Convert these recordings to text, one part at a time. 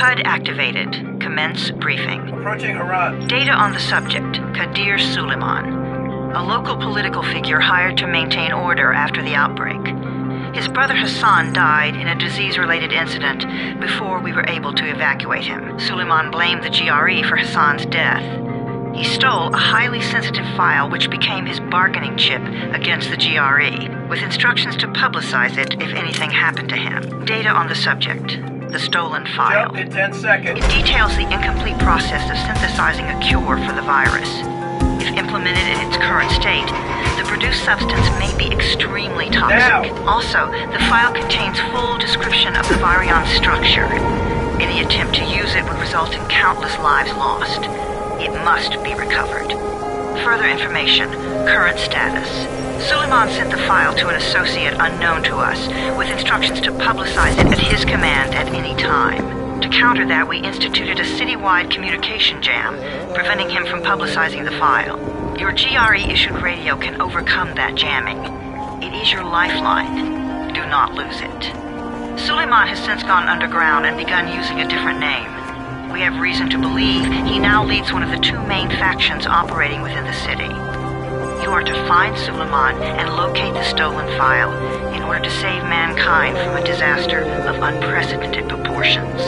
HUD activated. Commence briefing. Approaching Harran. Data on the subject, Kadir Suleiman, a local political figure hired to maintain order after the outbreak. His brother Hassan died in a disease-related incident before we were able to evacuate him. Suleiman blamed the GRE for Hassan's death. He stole a highly sensitive file which became his bargaining chip against the GRE, with instructions to publicize it if anything happened to him. Data on the subject. The stolen file. Jump in 10 seconds. It details the incomplete process of synthesizing a cure for the virus. If implemented in its current state, the produced substance may be extremely toxic. Now. Also, the file contains full description of the virion structure. Any attempt to use it would result in countless lives lost. It must be recovered. Further information. Current status. Suleiman sent the file to an associate unknown to us, with instructions to publicize it at his command at any time. To counter that, we instituted a citywide communication jam, preventing him from publicizing the file. Your GRE-issued radio can overcome that jamming. It is your lifeline. Do not lose it. Suleiman has since gone underground and begun using a different name. We have reason to believe he now leads one of the two main factions operating within the city. You are to find Suleiman and locate the stolen file in order to save mankind from a disaster of unprecedented proportions.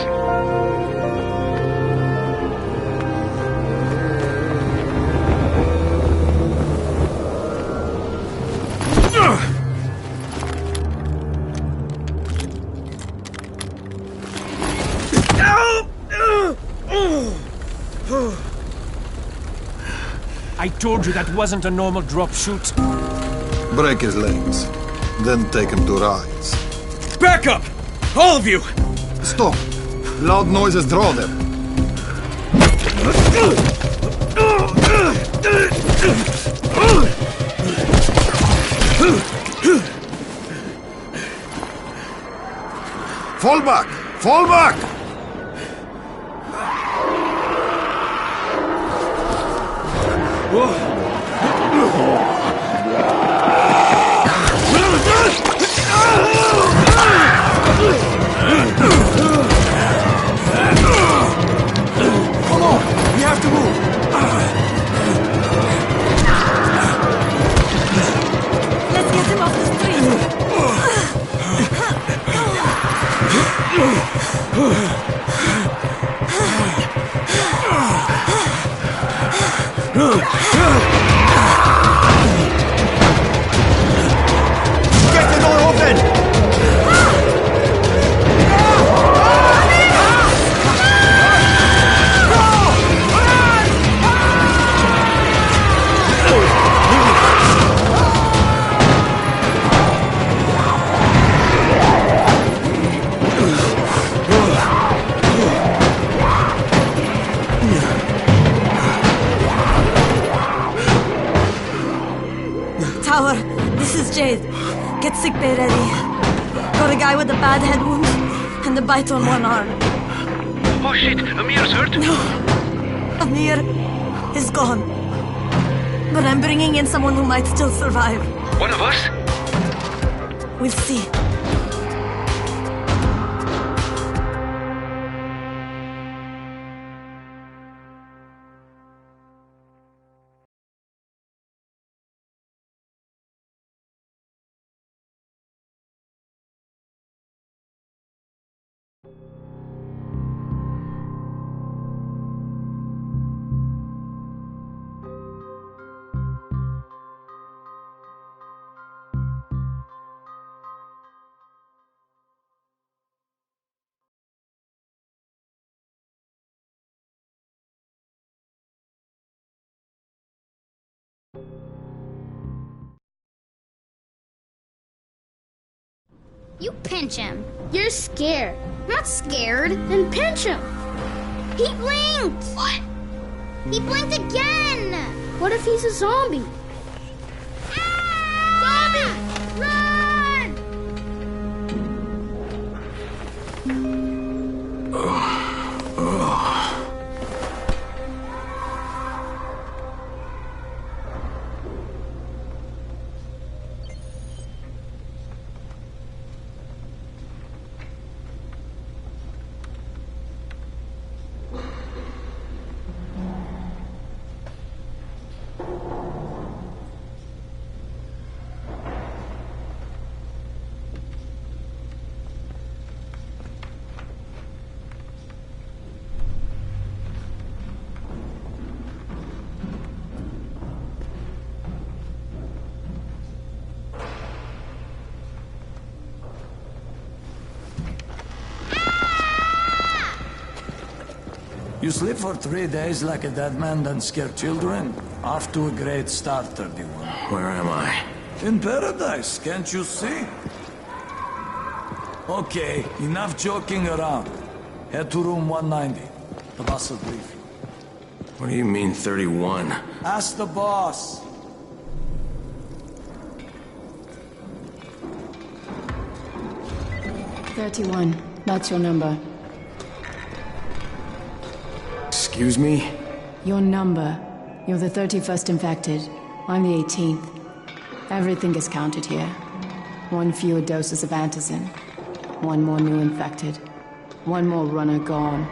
I told you that wasn't a normal drop shoot. Break his legs, then take him to rides. Back up! All of you! Stop! Loud noises draw them. Fall back! Fall back! Come on! We have to move! Let's get him off the Get the door open! Tower, this is Jade. Get sickbay ready. Got a guy with a bad head wound and a bite on one arm. Oh shit, Amir's hurt? No, Amir is gone. But I'm bringing in someone who might still survive. One of us? We'll see. You pinch him. You're scared. I'm not scared. Then pinch him. He blinked! What? He blinked again! What if he's a zombie? Zombie! Run! You sleep for 3 days like a dead man, then scare children? Off to a great start, 31. Where am I? In paradise, can't you see? Okay, enough joking around. Head to room 190. The boss will brief you. What do you mean, 31? Ask the boss. That's your number. Excuse me? Your number. You're the 31st infected. I'm the 18th. Everything is counted here. 1 fewer doses of antizin. 1 more new infected. 1 more runner gone.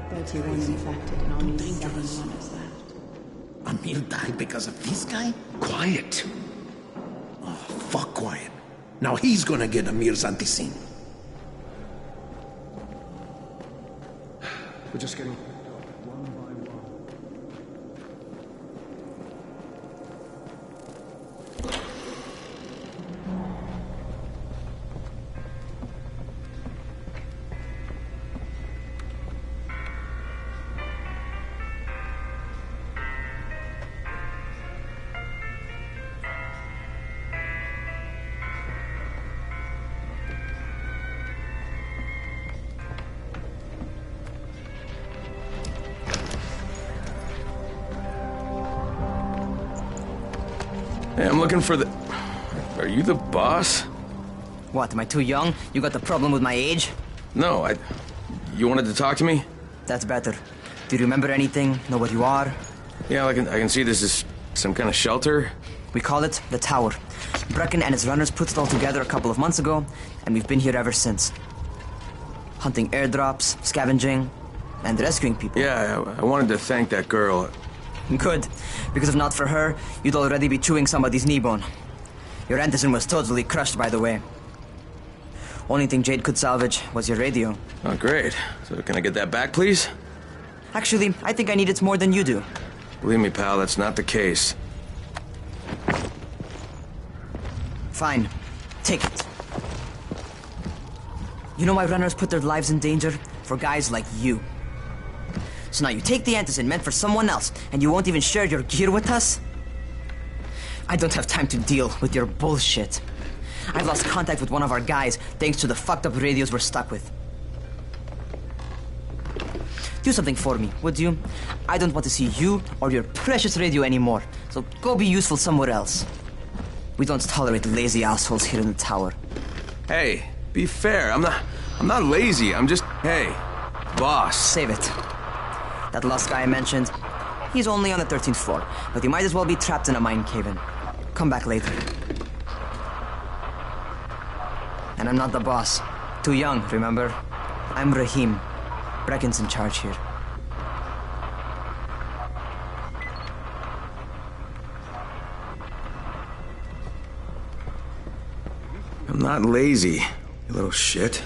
31 infected and only 7 runners left. Amir died because of this guy? Quiet. Oh, fuck quiet. Now he's gonna get Amir's antizin. We're just getting... Hey, I'm looking for the... Are you the boss? What, am I too young? You got the problem with my age? No, You wanted to talk to me? That's better. Do you remember anything? Know what you are? Yeah, I can see this is some kind of shelter. We call it the Tower. Brecken and his runners put it all together a couple of months ago, and we've been here ever since. Hunting airdrops, scavenging, and rescuing people. Yeah, I wanted to thank that girl. Good, because if not for her, you'd already be chewing somebody's knee bone. Your antizin was totally crushed, by the way. Only thing Jade could salvage was your radio. Oh, great. So can I get that back, please? Actually, I think I need it more than you do. Believe me, pal, that's not the case. Fine. Take it. You know why runners put their lives in danger? For guys like you. So now you take the antizin meant for someone else, and you won't even share your gear with us? I don't have time to deal with your bullshit. I've lost contact with one of our guys thanks to the fucked up radios we're stuck with. Do something for me, would you? I don't want to see you or your precious radio anymore, so go be useful somewhere else. We don't tolerate lazy assholes here in the tower. Hey, be fair. I'm not lazy. I'm just... Hey, boss. Save it. That last guy I mentioned, he's only on the 13th floor, but he might as well be trapped in a mine cave-in. Come back later. And I'm not the boss. Too young, remember? I'm Rahim. Brecken's in charge here. I'm not lazy, you little shit.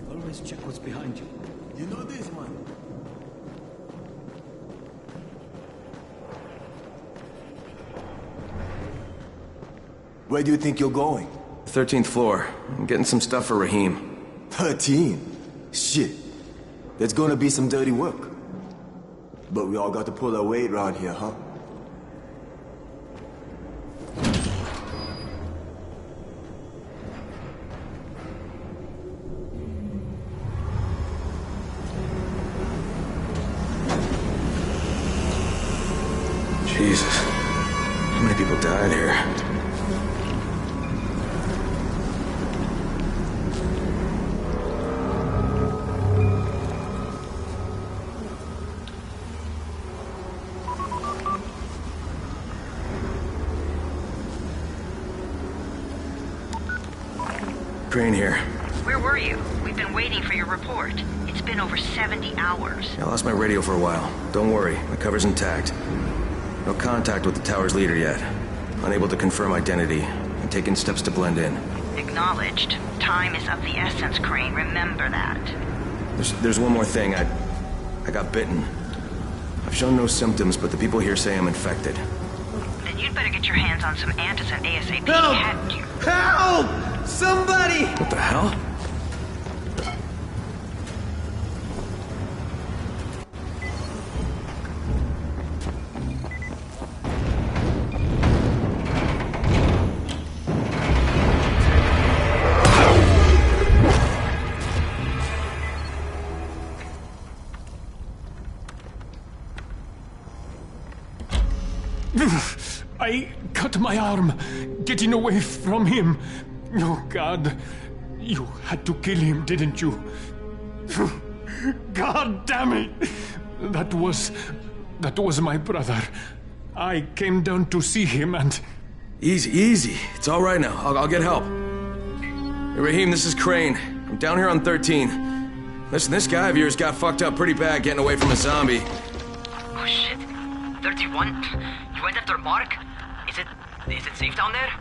Always check what's behind you. You know this, man. Where do you think you're going? 13th floor. I'm getting some stuff for Rahim. 13? Shit. There's gonna be some dirty work. But we all got to pull our weight around here, huh? Jesus. How many people died here? Crane here. Where were you? We've been waiting for your report. It's been over 70 hours. I lost my radio for a while. Don't worry, my cover's intact. No contact with the tower's leader yet. Unable to confirm identity. I'm taking steps to blend in. Acknowledged. Time is of the essence, Crane. Remember that. There's one more thing. I got bitten. I've shown no symptoms, but the people here say I'm infected. Then you'd better get your hands on some antizin ASAP. Help! Hadn't you? Help! Somebody! What the hell? I cut my arm, getting away from him. Oh, God. You had to kill him, didn't you? God damn it! That was my brother. I came down to see him and... Easy, easy. It's all right now. I'll get help. Hey, Rahim, this is Crane. I'm down here on 13. Listen, this guy of yours got fucked up pretty bad getting away from a zombie. Oh, shit. 31? You went after Mark? Is it safe down there?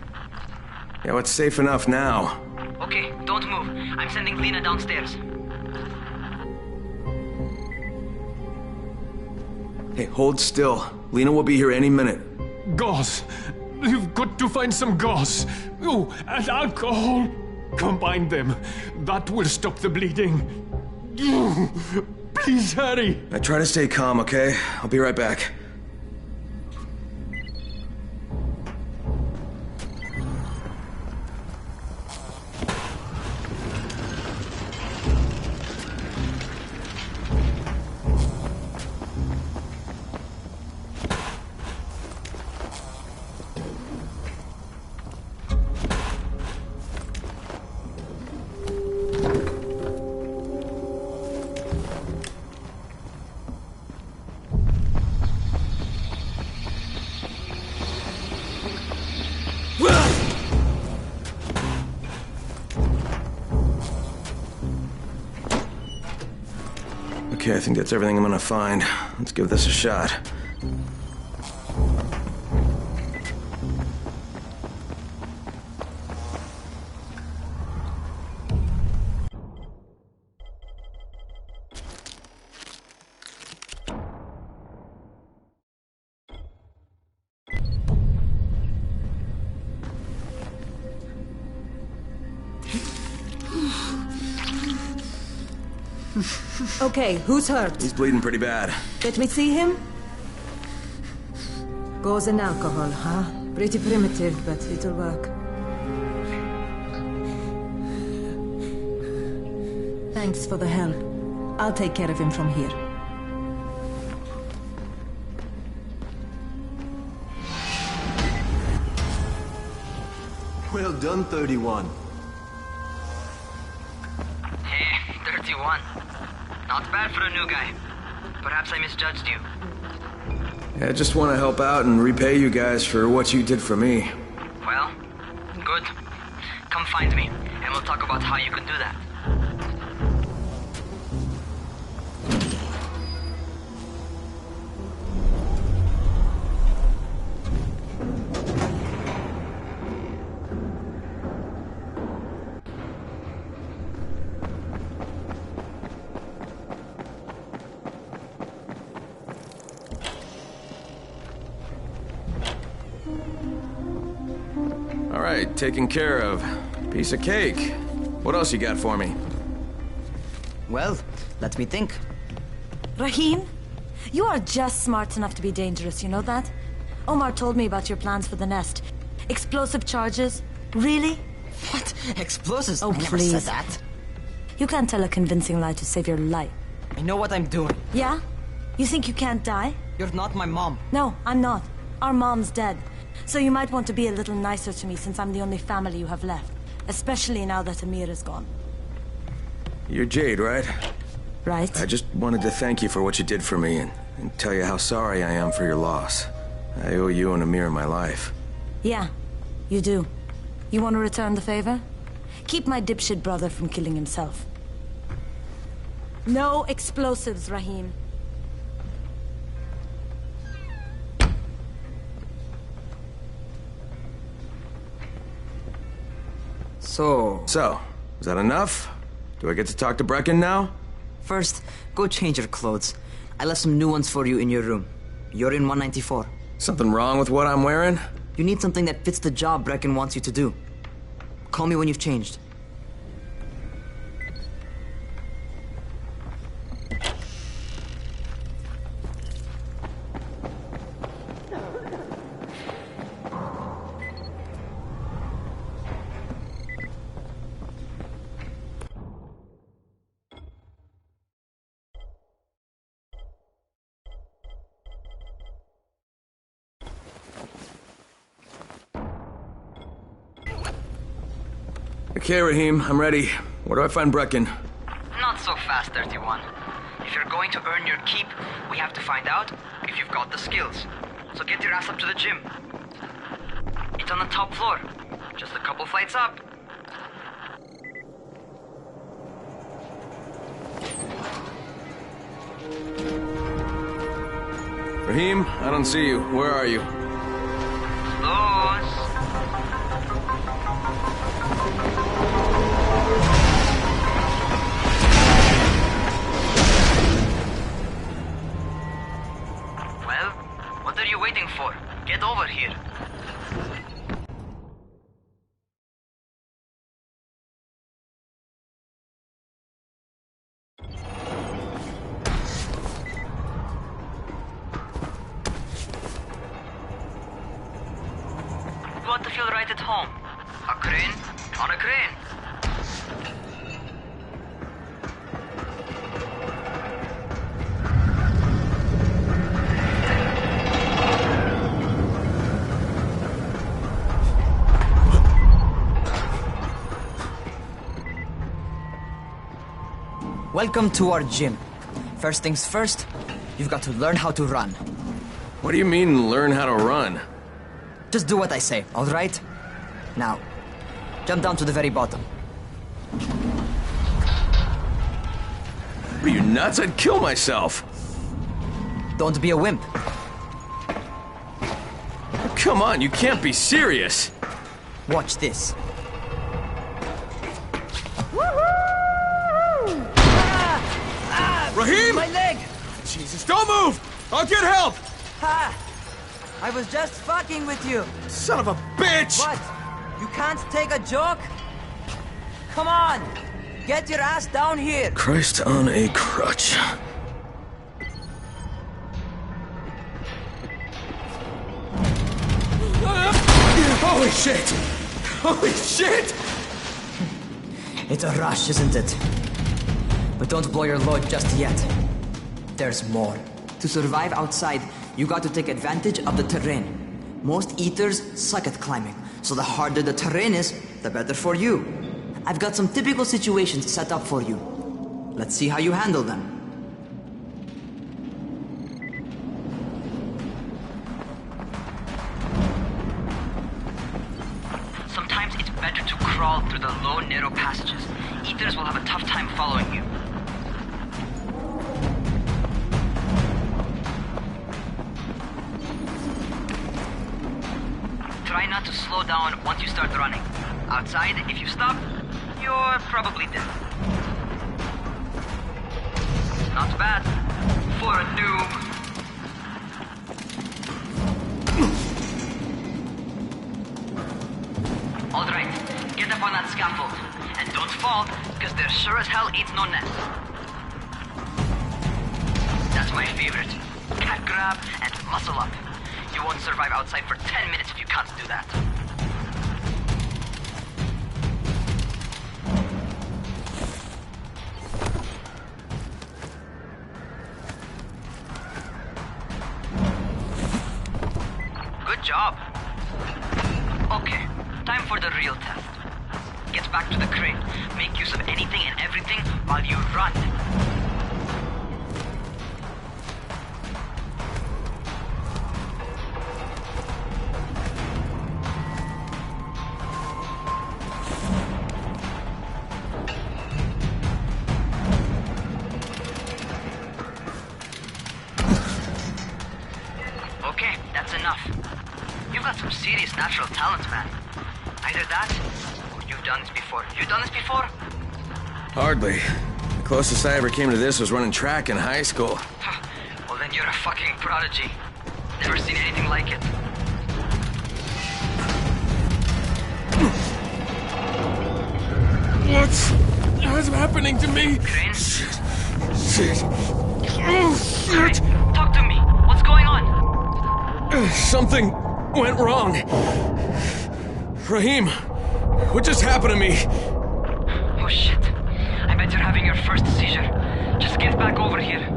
Yeah, well, it's safe enough now. Okay, don't move. I'm sending Lena downstairs. Hey, hold still. Lena will be here any minute. Gauze. You've got to find some gauze. Oh, and alcohol. Combine them. That will stop the bleeding. Please hurry. I try to stay calm, okay? I'll be right back. Okay, I think that's everything I'm gonna find. Let's give this a shot. Okay, who's hurt? He's bleeding pretty bad. Let me see him. Gauze and alcohol, huh? Pretty primitive, but it'll work. Thanks for the help. I'll take care of him from here. Well done, 31. Hey, 31. Not bad for a new guy. Perhaps I misjudged you. Yeah, I just want to help out and repay you guys for what you did for me. Well, good. Come find me, and we'll talk about how you can do that. All right, taken care of. Piece of cake. What else you got for me? Well, let me think. Rahim, you are just smart enough to be dangerous, you know that? Omar told me about your plans for the nest. Explosive charges? Really? What? Explosives? Oh, I never please. said that. You can't tell a convincing lie to save your life. I know what I'm doing. Yeah? You think you can't die? You're not my mom. No, I'm not. Our mom's dead. So you might want to be a little nicer to me since I'm the only family you have left. Especially now that Amir is gone. You're Jade, right? Right. I just wanted to thank you for what you did for me and tell you how sorry I am for your loss. I owe you and Amir my life. Yeah, you do. You want to return the favor? Keep my dipshit brother from killing himself. No explosives, Rahim. So, is that enough? Do I get to talk to Brecken now? first, go change your clothes. I left some new ones for you in your room. You're in 194. Something wrong with what I'm wearing? You need something that fits the job Brecken wants you to do. Call me when you've changed. Okay, Rahim, I'm ready. Where do I find Brecken? Not so fast, 31. If you're going to earn your keep, we have to find out if you've got the skills. So get your ass up to the gym. It's on the top floor. Just a couple flights up. Rahim, I don't see you. Where are you? Close. Well, what are you waiting for? Get over here. You want to feel right at home. A crane on a crane. Welcome to our gym. First things first, you've got to learn how to run. What do you mean, learn how to run? Just do what I say, all right? Now, jump down to the very bottom. Are you nuts? I'd kill myself. Don't be a wimp. Come on, you can't be serious. Watch this. Rahim! My leg! Jesus, don't move! I'll get help! Ha! I was just fucking with you. Son of a bitch! What? You can't take a joke? Come on! Get your ass down here! Christ on a crutch. Holy shit! Holy shit! It's a rush, isn't it? But don't blow your load just yet. There's more. To survive outside, you got to take advantage of the terrain. Most eaters suck at climbing, so the harder the terrain is, the better for you. I've got some typical situations set up for you. Let's see how you handle them. Sometimes it's better to crawl through the low, narrow passages. Eaters will have a tough time following you. Try not to slow down once you start running. Outside, if you stop, you're probably dead. Not bad for a noob. All scaffold. And don't fall, because there sure as hell ain't no net. That's my favorite. Cat grab and muscle up. You won't survive outside for 10 minutes if you can't do that. Good job. Okay, time for the real test. Get back to the crate. Make use of anything and everything while you run. Okay, that's enough. You've got some serious natural talent, man. Either that, or you've done this before. You done this before? Hardly. The closest I ever came to this was running track in high school. Well, then you're a fucking prodigy. Never seen anything like it. What's happening to me? Crane? Shit. Oh, shit. Crane, talk to me. What's going on? Something went wrong. Rahim, what just happened to me? Oh shit. I bet you're having your first seizure. Just get back over here.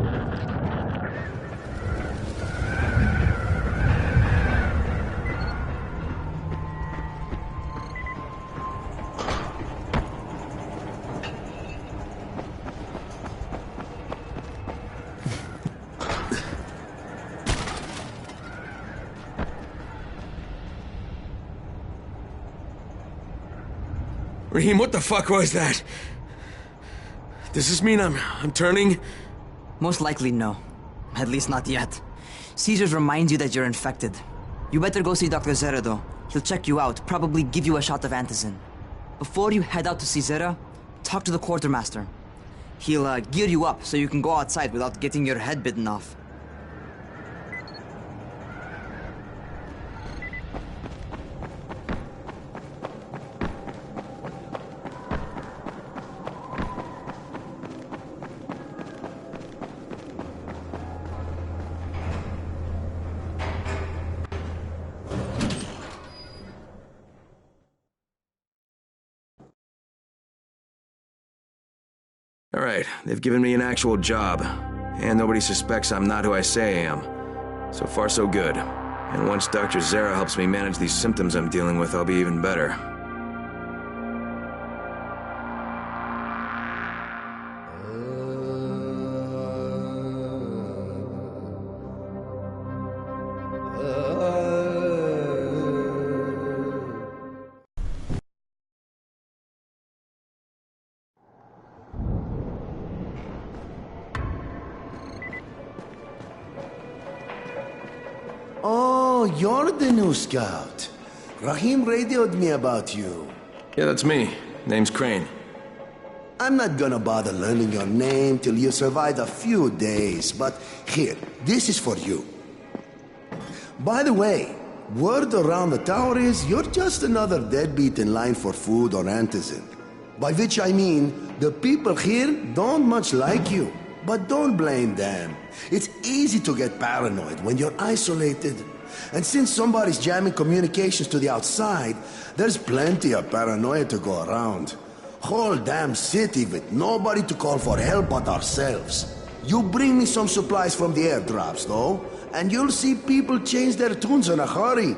Rahim, what the fuck was that? Does this mean I'm turning? Most likely no. At least not yet. Seizures remind you that you're infected. You better go see Dr. Zera though. He'll check you out, probably give you a shot of antizin. Before you head out to see Zera, talk to the quartermaster. He'll gear you up so you can go outside without getting your head bitten off. All right, they've given me an actual job, and nobody suspects I'm not who I say I am. So far, so good. And once Dr. Zera helps me manage these symptoms I'm dealing with, I'll be even better. Oh, you're the new scout. Rahim radioed me about you. Yeah, that's me. Name's Crane. I'm not gonna bother learning your name till you survive a few days, but here, this is for you. By the way, word around the tower is you're just another deadbeat in line for food or antizin. By which I mean, the people here don't much like you. But don't blame them. It's easy to get paranoid when you're isolated. And since somebody's jamming communications to the outside, there's plenty of paranoia to go around. Whole damn city with nobody to call for help but ourselves. You bring me some supplies from the airdrops, though, and you'll see people change their tunes in a hurry.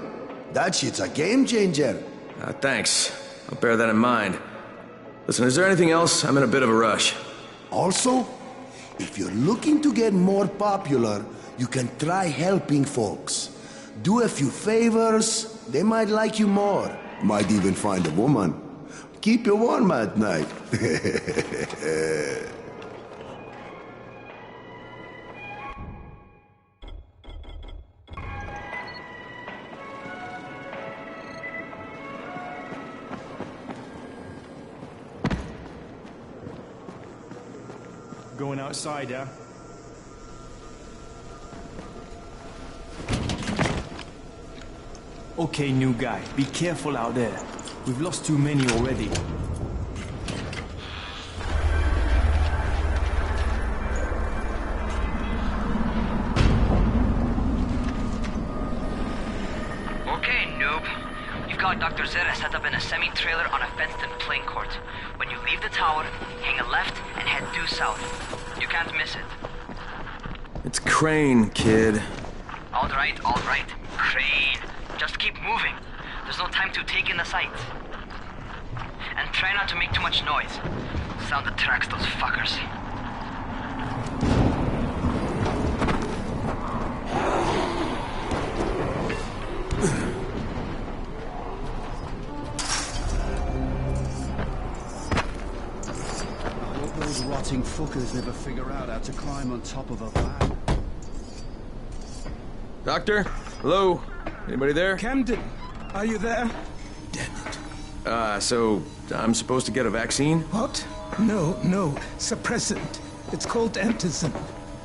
That shit's a game changer. Thanks. I'll bear that in mind. Listen, is there anything else? I'm in a bit of a rush. Also, if you're looking to get more popular, you can try helping folks. Do a few favors, they might like you more. Might even find a woman. Keep you warm at night. Going outside, yeah? Okay, new guy. Be careful out there. We've lost too many already. Okay, noob. You've got Dr. Zere set up in a semi-trailer on a fenced-in playing court. When you leave the tower, hang a left and head due south. You can't miss it. It's Crane, kid. All right, Crane. Just keep moving. There's no time to take in the sights. And try not to make too much noise. Sound attracts those fuckers. I hope those rotting fuckers never figure out how to climb on top of a van. Doctor? Hello? Anybody there? Camden, are you there? So I'm supposed to get a vaccine? What? No. Suppressant. It's called antizin.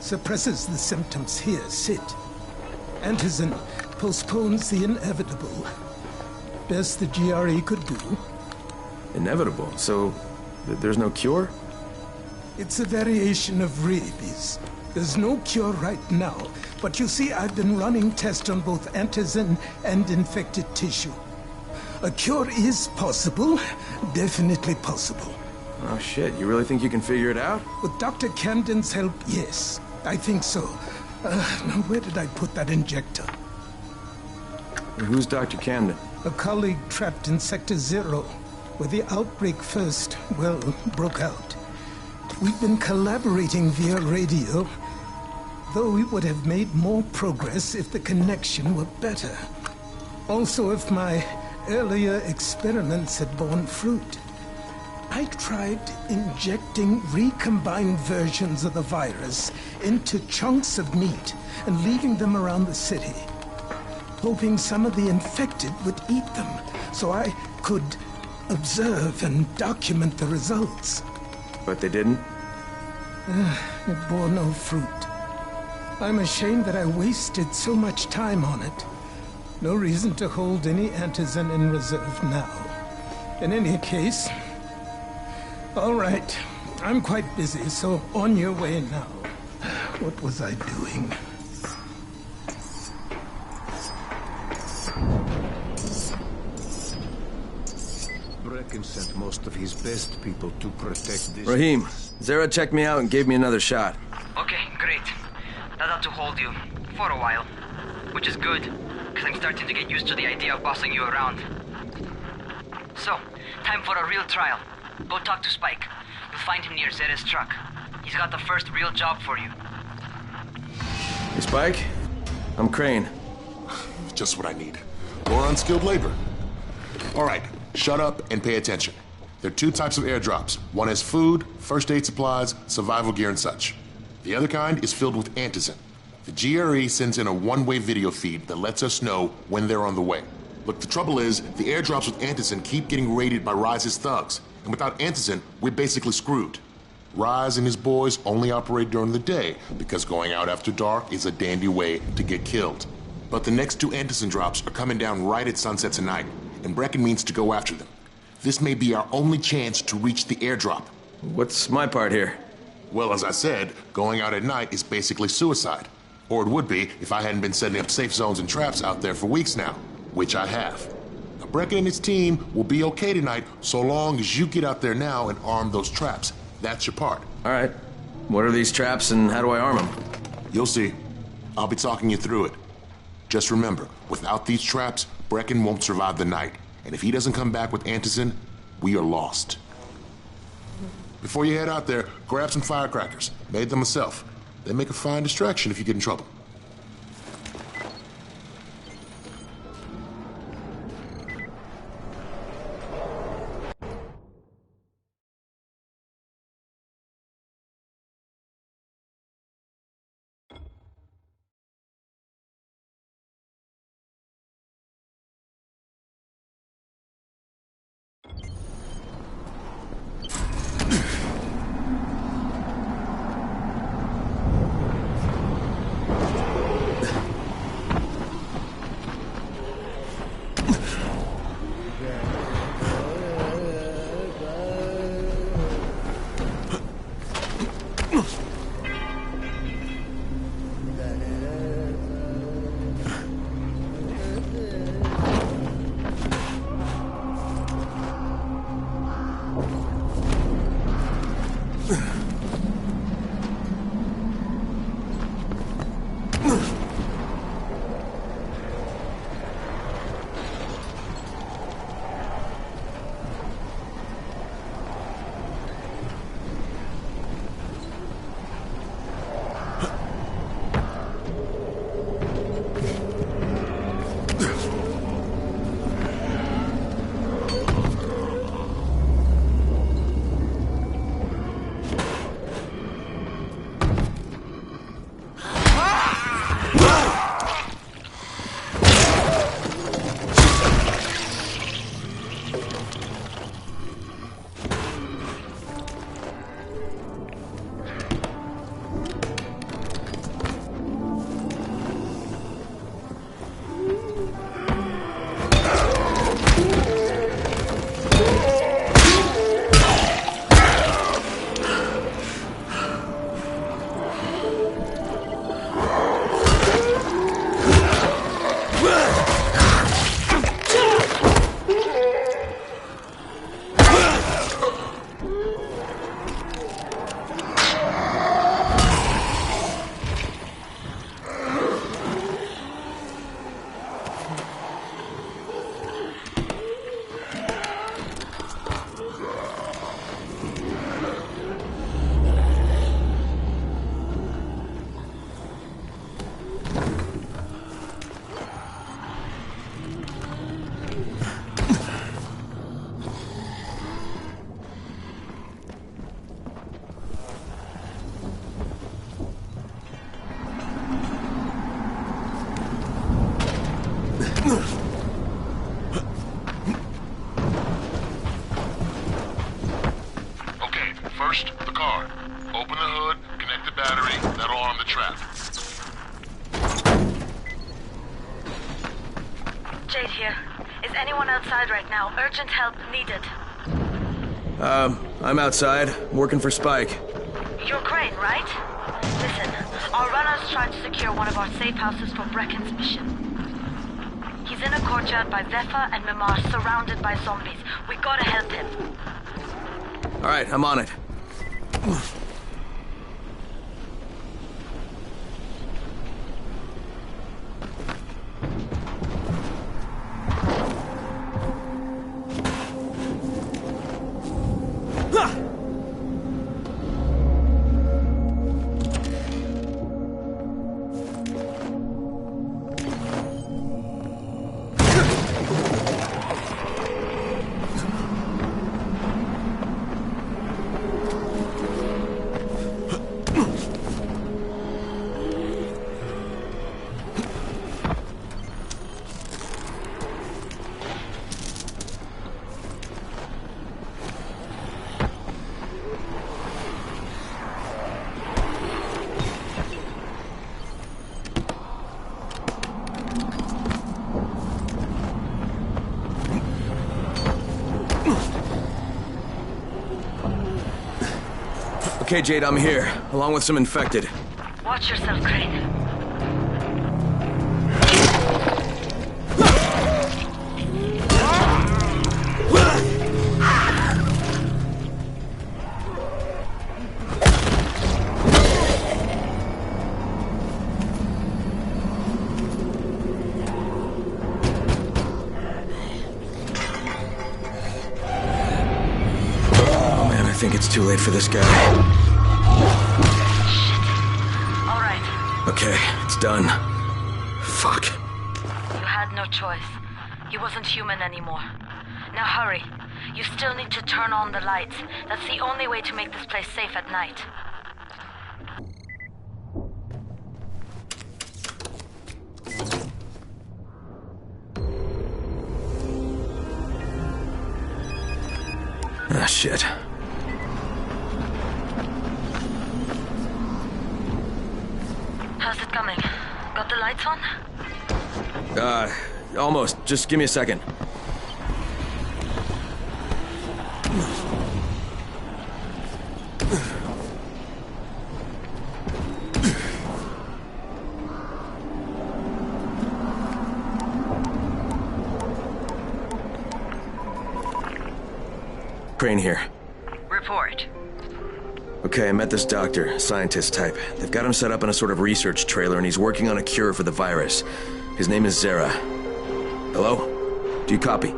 Suppresses the symptoms. Here, sit. Antizin postpones the inevitable. Best the GRE could do. Inevitable? So there's no cure? It's a variation of rabies. There's no cure right now, but you see, I've been running tests on both antizin and infected tissue. A cure is possible, definitely possible. Oh shit, you really think you can figure it out? With Dr. Camden's help, yes, I think so. Now where did I put that injector? Who's Dr. Camden? A colleague trapped in Sector 0, where the outbreak first, broke out. We've been collaborating via radio, though we would have made more progress if the connection were better. Also, if my earlier experiments had borne fruit. I tried injecting recombined versions of the virus into chunks of meat and leaving them around the city, hoping some of the infected would eat them so I could observe and document the results. But they didn't? It bore no fruit. I'm ashamed that I wasted so much time on it. No reason to hold any antizin in reserve now. In any case, all right, I'm quite busy, so on your way now. What was I doing? Brecken sent most of his best people to protect this. Rahim, Zere checked me out and gave me another shot. Okay, great. That ought to hold you. For a while. Which is good, because I'm starting to get used to the idea of bossing you around. So, time for a real trial. Go talk to Spike. You'll find him near Zere's truck. He's got the first real job for you. Hey, Spike? I'm Crane. Just what I need. More unskilled labor. All right, shut up and pay attention. There are two types of airdrops. One has food, first aid supplies, survival gear, and such. The other kind is filled with antizin. The GRE sends in a one-way video feed that lets us know when they're on the way. Look, the trouble is, the airdrops with antizin keep getting raided by Rise's thugs. And without antizin, we're basically screwed. Rise and his boys only operate during the day because going out after dark is a dandy way to get killed. But the next two antizin drops are coming down right at sunset tonight, and Brecken means to go after them. This may be our only chance to reach the airdrop. What's my part here? Well, as I said, going out at night is basically suicide. Or it would be if I hadn't been setting up safe zones and traps out there for weeks now, which I have. Now, Brecken and his team will be okay tonight so long as you get out there now and arm those traps. That's your part. All right. What are these traps and how do I arm them? You'll see. I'll be talking you through it. Just remember, without these traps, Brecken won't survive the night. And if he doesn't come back with antizin, we are lost. Before you head out there, grab some firecrackers. Made them myself. They make a fine distraction if you get in trouble. gonna arm the trap. Jade here. Is anyone outside right now? Urgent help needed. I'm outside, working for Spike. You're Crane, right? Listen, our runners tried to secure one of our safe houses for Brecken's mission. He's in a courtyard by Vefa and Mimar, surrounded by zombies. We gotta help him. Alright, I'm on it. Okay, Jade, I'm here, along with some infected. Watch yourself, Crane. Oh man, I think it's too late for this guy. All right. Okay, it's done. Fuck. You had no choice. He wasn't human anymore. Now hurry. You still need to turn on the lights. That's the only way to make this place safe at night. Ah, shit. How's it coming? Got the lights on? Almost. Just give me a second. Crane here. Report. Okay, I met this doctor, scientist type. They've got him set up in a sort of research trailer, and he's working on a cure for the virus. His name is Zere. Hello? Do you copy?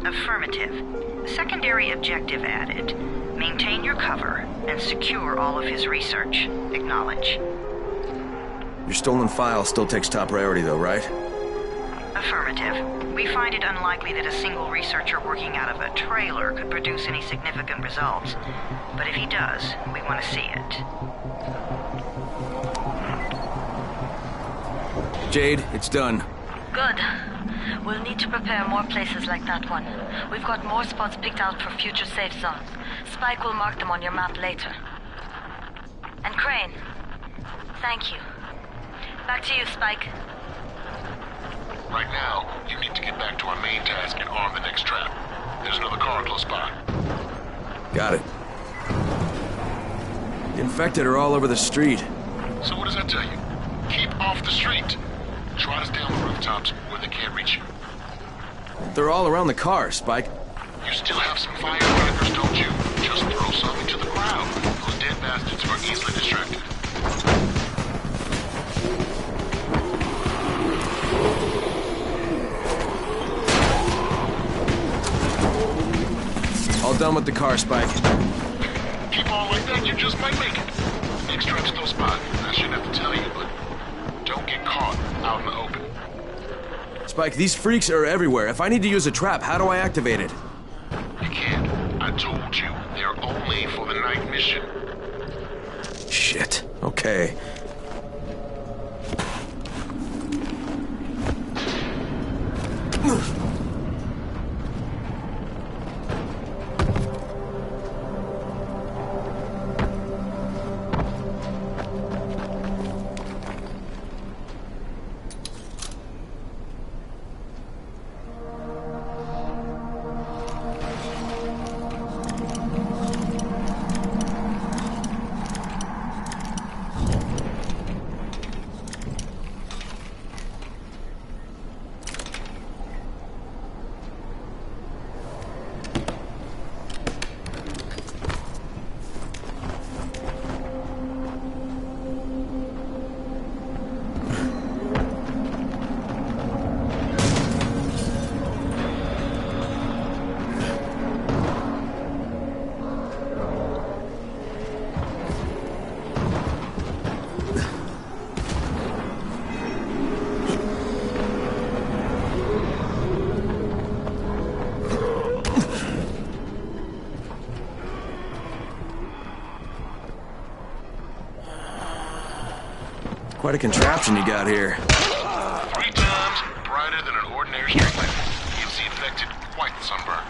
Affirmative. Secondary objective added. Maintain your cover and secure all of his research. Acknowledge. Your stolen file still takes top priority, though, right? Affirmative. We find it unlikely that a single researcher working out of a trailer could produce any significant results. But if he does, we want to see it. Jade, it's done. Good. We'll need to prepare more places like that one. We've got more spots picked out for future safe zones. Spike will mark them on your map later. And Crane, thank you. Back to you, Spike. Right now, you need to get back to our main task and arm the next trap. There's another car close by. Got it. The infected are all over the street. So what does that tell you? Keep off the street. Try to stay on the rooftops where they can't reach you. They're all around the car, Spike. You still have some firecrackers, don't you? Just throw some into the crowd. Those dead bastards are easily distracted. All done with the car, Spike. Keep on like that, you just might make it. Next trap's close by. I shouldn't have to tell you, but don't get caught out in the open. Spike, these freaks are everywhere. If I need to use a trap, how do I activate it? You can't. I told you, they're only for the night mission. Shit. Okay. Quite a contraption you got here. 3 times brighter than an ordinary street lamp. Gives the infected quite the sunburn.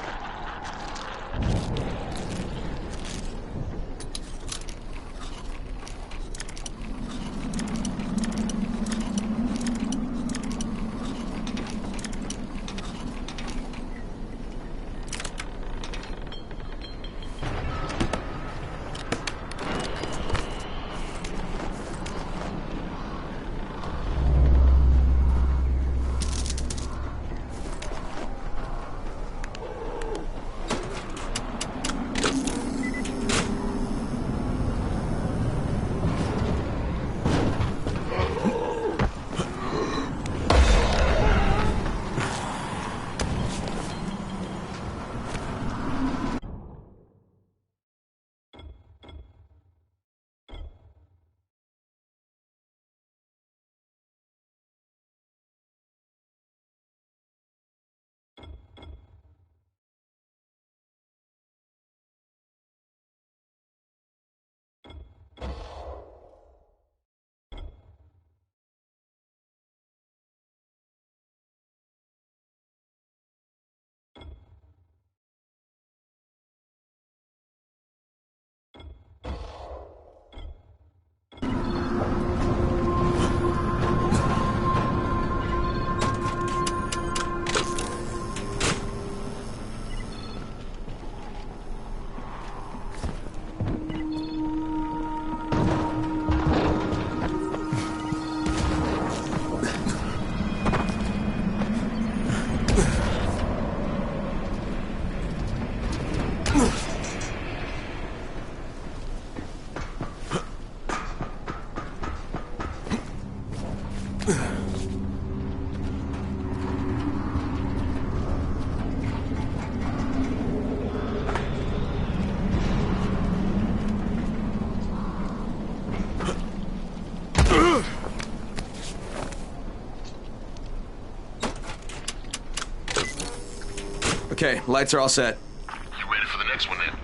Okay, lights are all set. You ready for the next one then?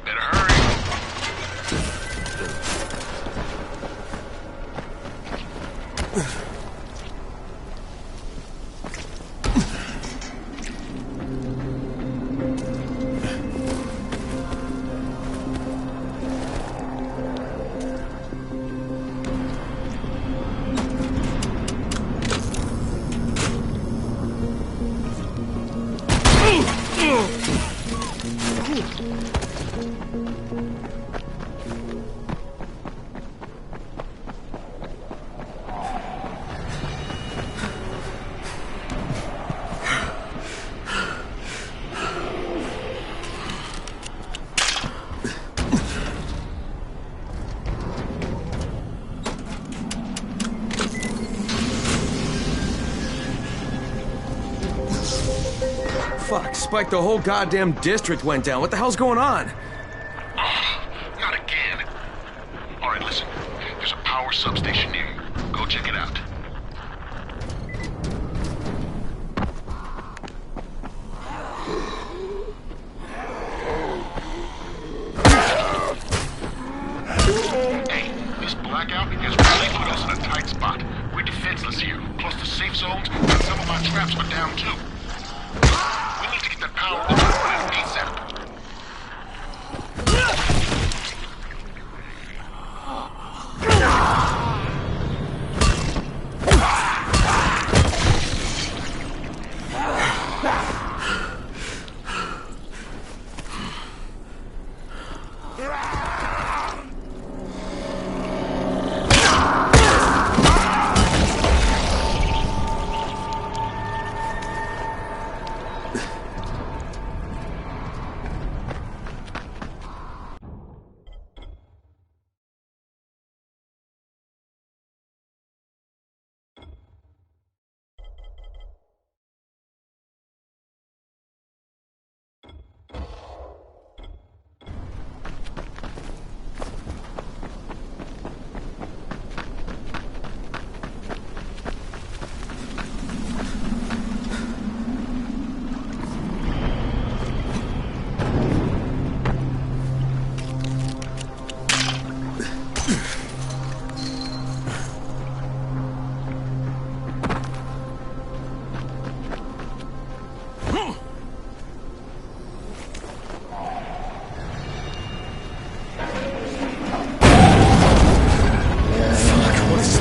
Better hurry. Fuck, Spike, the whole goddamn district went down. What the hell's going on? Not again. All right, listen. There's a power substation near you. Go check it out. Hey, this blackout has really put us in a tight spot. We're defenseless here. Plus the safe zones and some of our traps are down too. We need to get that power up and running ASAP.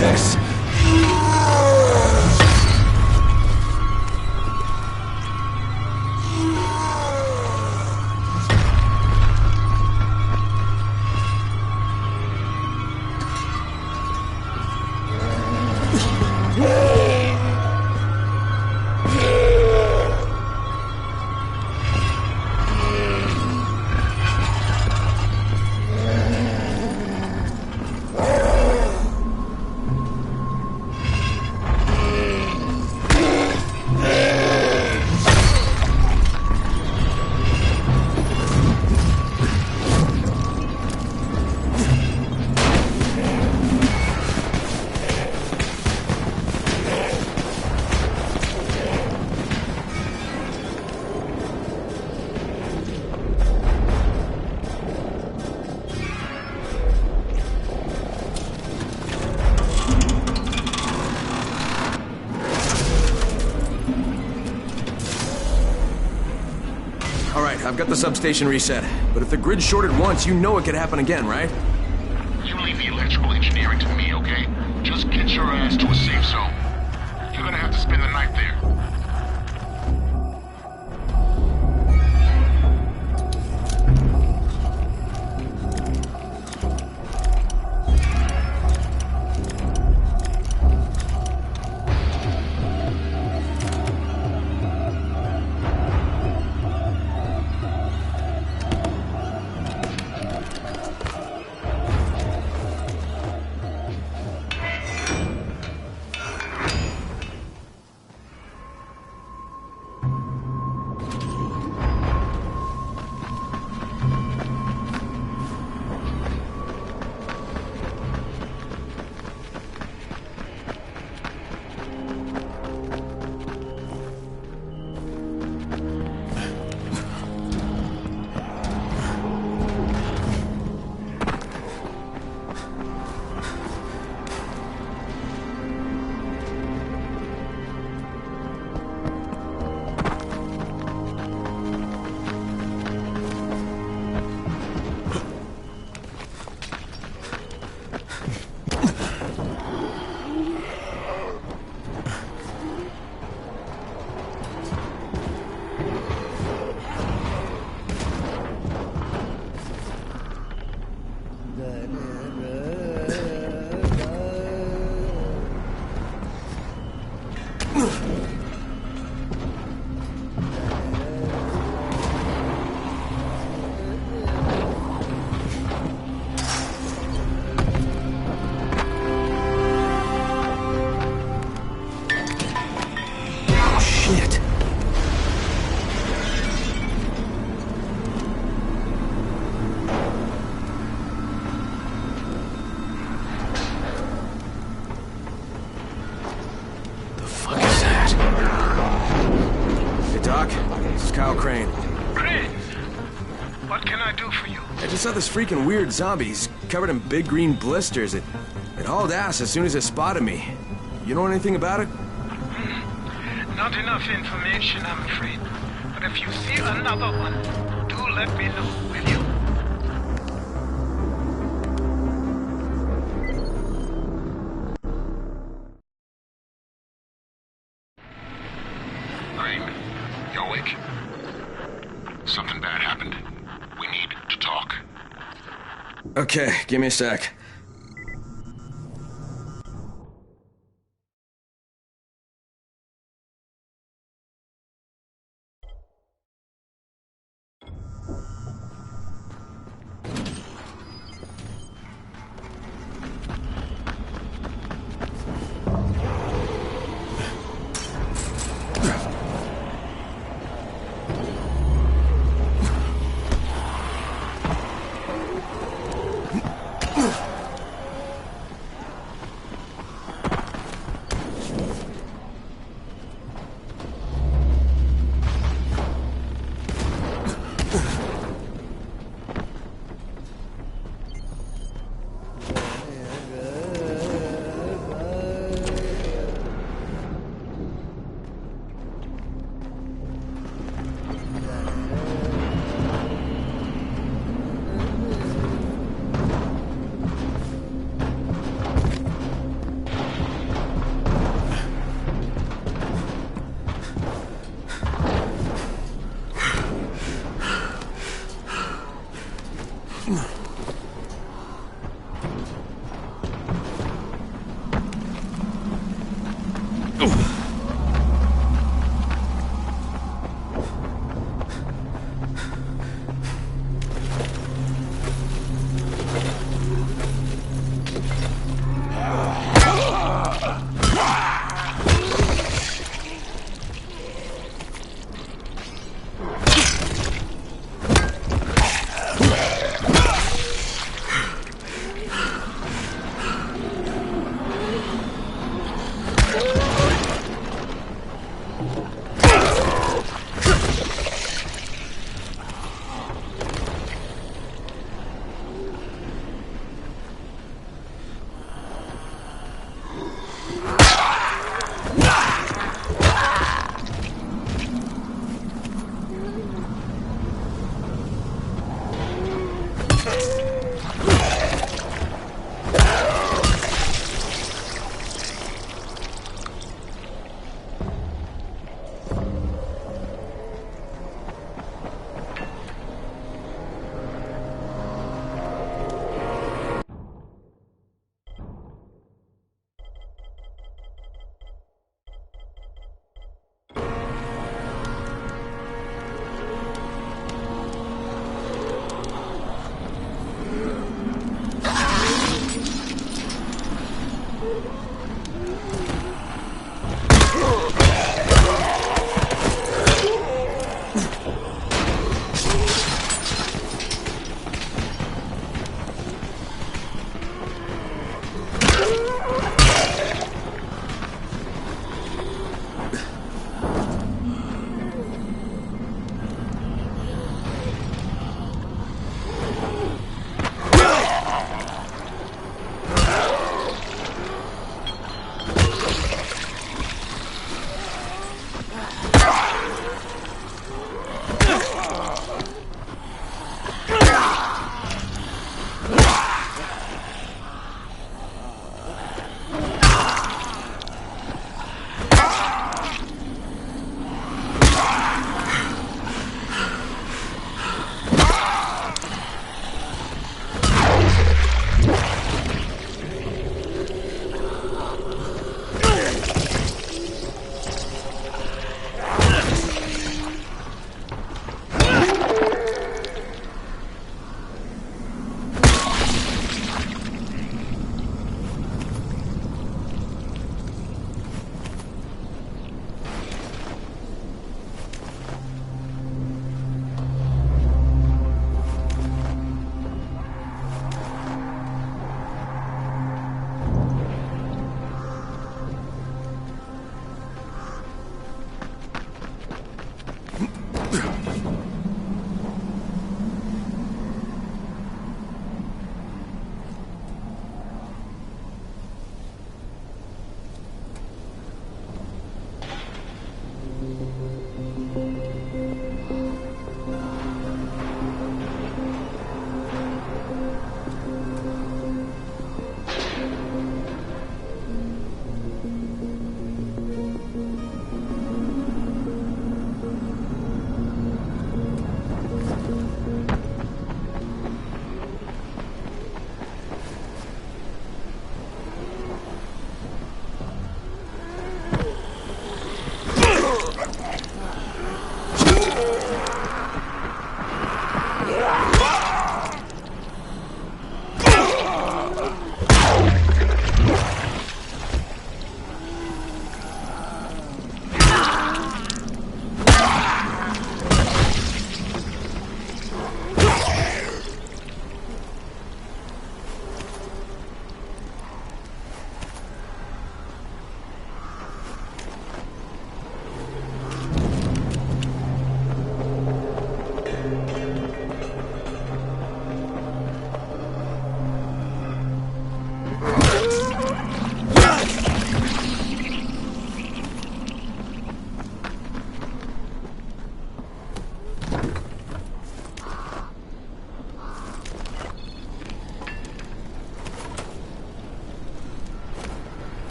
this? I've got the substation reset, but if the grid shorted once, you know it could happen again, right? You leave the electrical engineering to me, okay? Just get your ass to a safe zone. You're gonna have to spend the night there. Crane. Crane? What can I do for you? I just saw this freaking weird zombie. He's covered in big green blisters. It hauled ass as soon as it spotted me. You know anything about it? Not enough information, I'm afraid. But if you see another one, do let me know, will you? Crane, you awake? Something bad happened. We need to talk. Okay, give me a sec.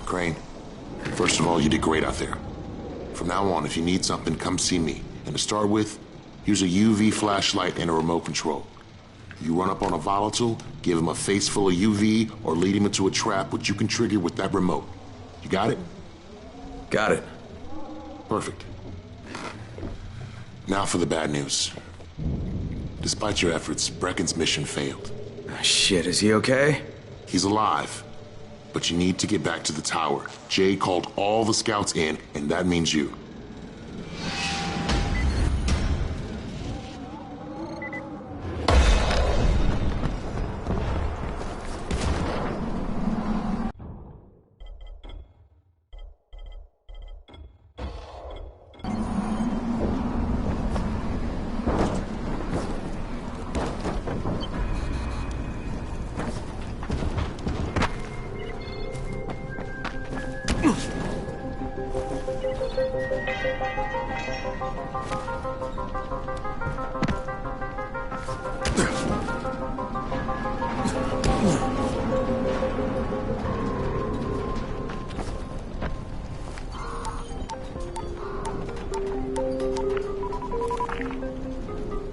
Crane, first of all, you did great out there. From now on, if you need something, come see me. And to start with, use a UV flashlight and a remote control. If you run up on a volatile, give him a face full of UV or lead him into a trap which you can trigger with that remote. You got it? Got it. Perfect. Now for the bad news. Despite your efforts, Brecken's mission failed. Shit, is he okay? He's alive. But you need to get back to the tower. Jade called all the scouts in, and that means you.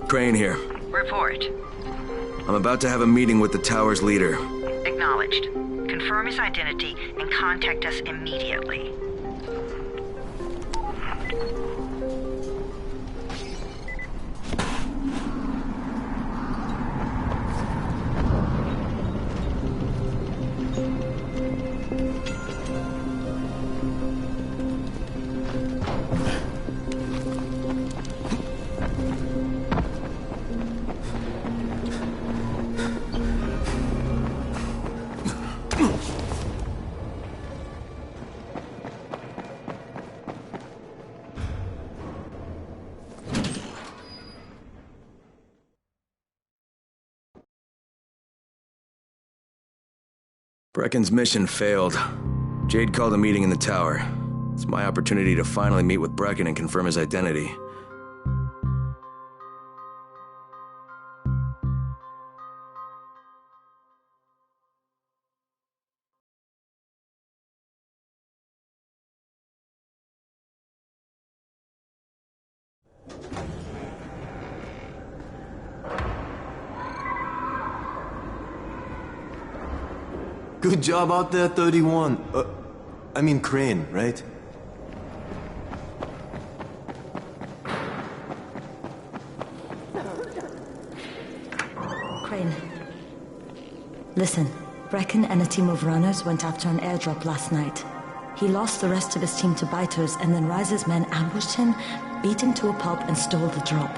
Crane here. Report. I'm about to have a meeting with the tower's leader. Acknowledged. Confirm his identity and contact us immediately. Brecken's mission failed. Jade called a meeting in the tower. It's my opportunity to finally meet with Brecken and confirm his identity. Good job out there, 31. I mean Crane, right? Crane. Listen, Brecken and a team of runners went after an airdrop last night. He lost the rest of his team to biters, and then Rise's men ambushed him, beat him to a pulp, and stole the drop.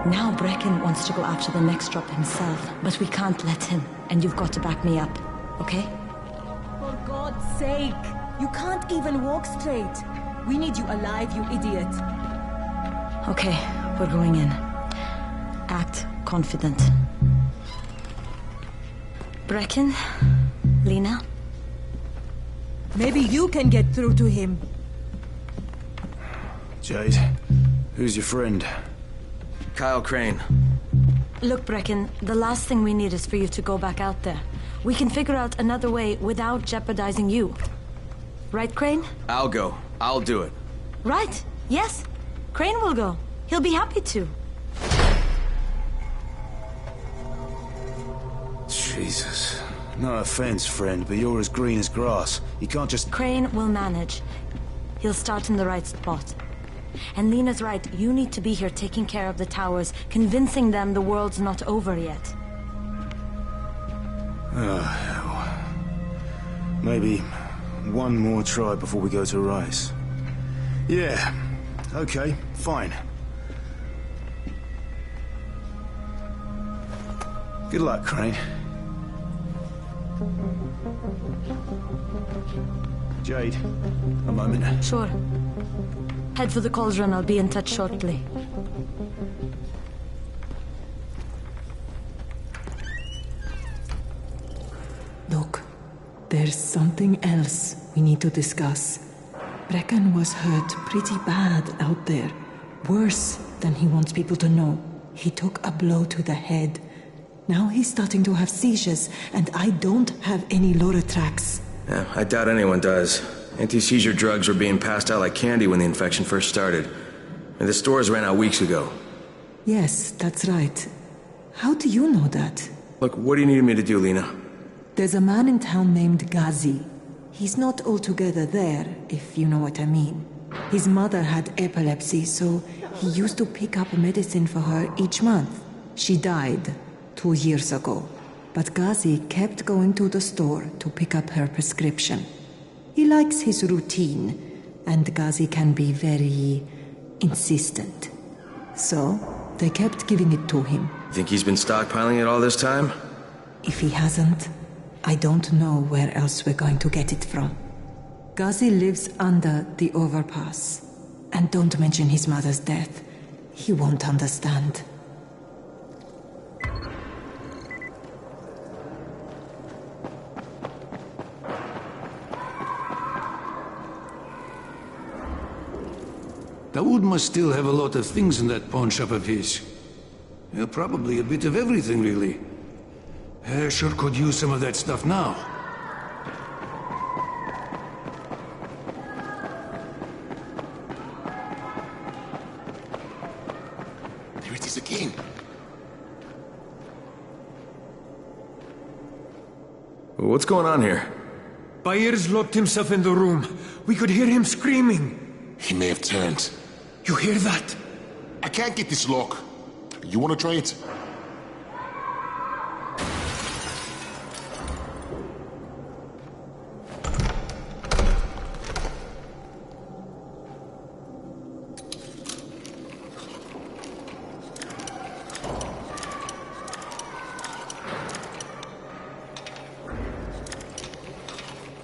Now Brecken wants to go after the next drop himself, but we can't let him, and you've got to back me up, okay? For God's sake! You can't even walk straight. We need you alive, you idiot. Okay, we're going in. Act confident. Brecken? Lena? Maybe you can get through to him. Jade, who's your friend? Kyle Crane. Look, Brecken, the last thing we need is for you to go back out there. We can figure out another way without jeopardizing you. Right, Crane? I'll go. I'll do it. Right. Yes. Crane will go. He'll be happy to. Jesus. No offense, friend, but you're as green as grass. You can't just... Crane will manage. He'll start in the right spot. And Lena's right. You need to be here taking care of the towers, convincing them the world's not over yet. Oh, hell. Maybe one more try before we go to Rice. Yeah. Okay, fine. Good luck, Crane. Jade, a moment. Sure. Head for the cauldron. I'll be in touch shortly. Look, there's something else we need to discuss. Brecken was hurt pretty bad out there. Worse than he wants people to know. He took a blow to the head. Now he's starting to have seizures, and I don't have any Loratrax. Yeah, I doubt anyone does. Anti-seizure drugs were being passed out like candy when the infection first started. And the stores ran out weeks ago. Yes, that's right. How do you know that? Look, what do you need me to do, Lena? There's a man in town named Ghazi. He's not altogether there, if you know what I mean. His mother had epilepsy, so he used to pick up medicine for her each month. She died 2 years ago, but Ghazi kept going to the store to pick up her prescription. He likes his routine, and Ghazi can be very insistent. So, they kept giving it to him. Think he's been stockpiling it all this time? If he hasn't, I don't know where else we're going to get it from. Ghazi lives under the overpass. And don't mention his mother's death. He won't understand. Dawood must still have a lot of things in that pawn shop of his. Well, probably a bit of everything, really. Sure could use some of that stuff now. There it is again. What's going on here? Bayer's locked himself in the room. We could hear him screaming. He may have turned. You hear that? I can't get this lock. You want to try it?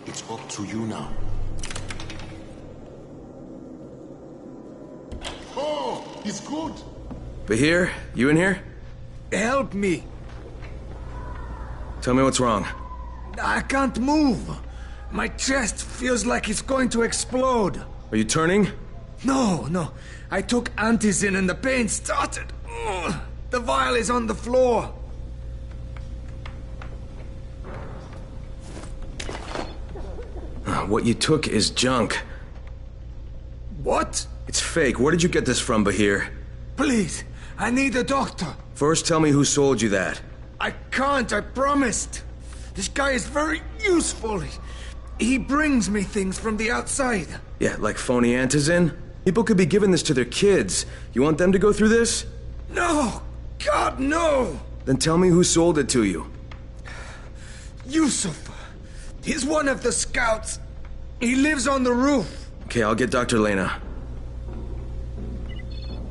It's up to you now. Oh, he's good. Bahir, you in here? Help me. Tell me what's wrong. I can't move. My chest feels like it's going to explode. Are you turning? No. I took Antizin and the pain started. Ugh. The vial is on the floor. What you took is junk. What? It's fake. Where did you get this from, Bahir? Please, I need a doctor. First, tell me who sold you that. I can't, I promised. This guy is very useful. He brings me things from the outside. Yeah, like phony Antizin? People could be giving this to their kids. You want them to go through this? No! God, no! Then tell me who sold it to you. Yusuf. He's one of the scouts. He lives on the roof. Okay, I'll get Dr. Lena.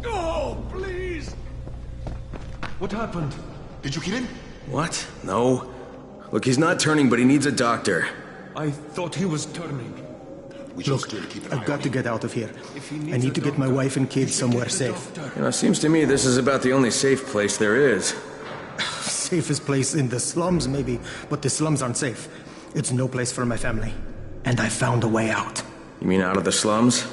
Oh, please! What happened? Did you kill him? What? No. Look, he's not turning, but he needs a doctor. I thought he was turning. Look, I've got to get out of here. I need to get my wife and kids somewhere safe. You know, it seems to me this is about the only safe place there is. Safest place in the slums, maybe, but the slums aren't safe. It's no place for my family. And I found a way out. You mean out of the slums?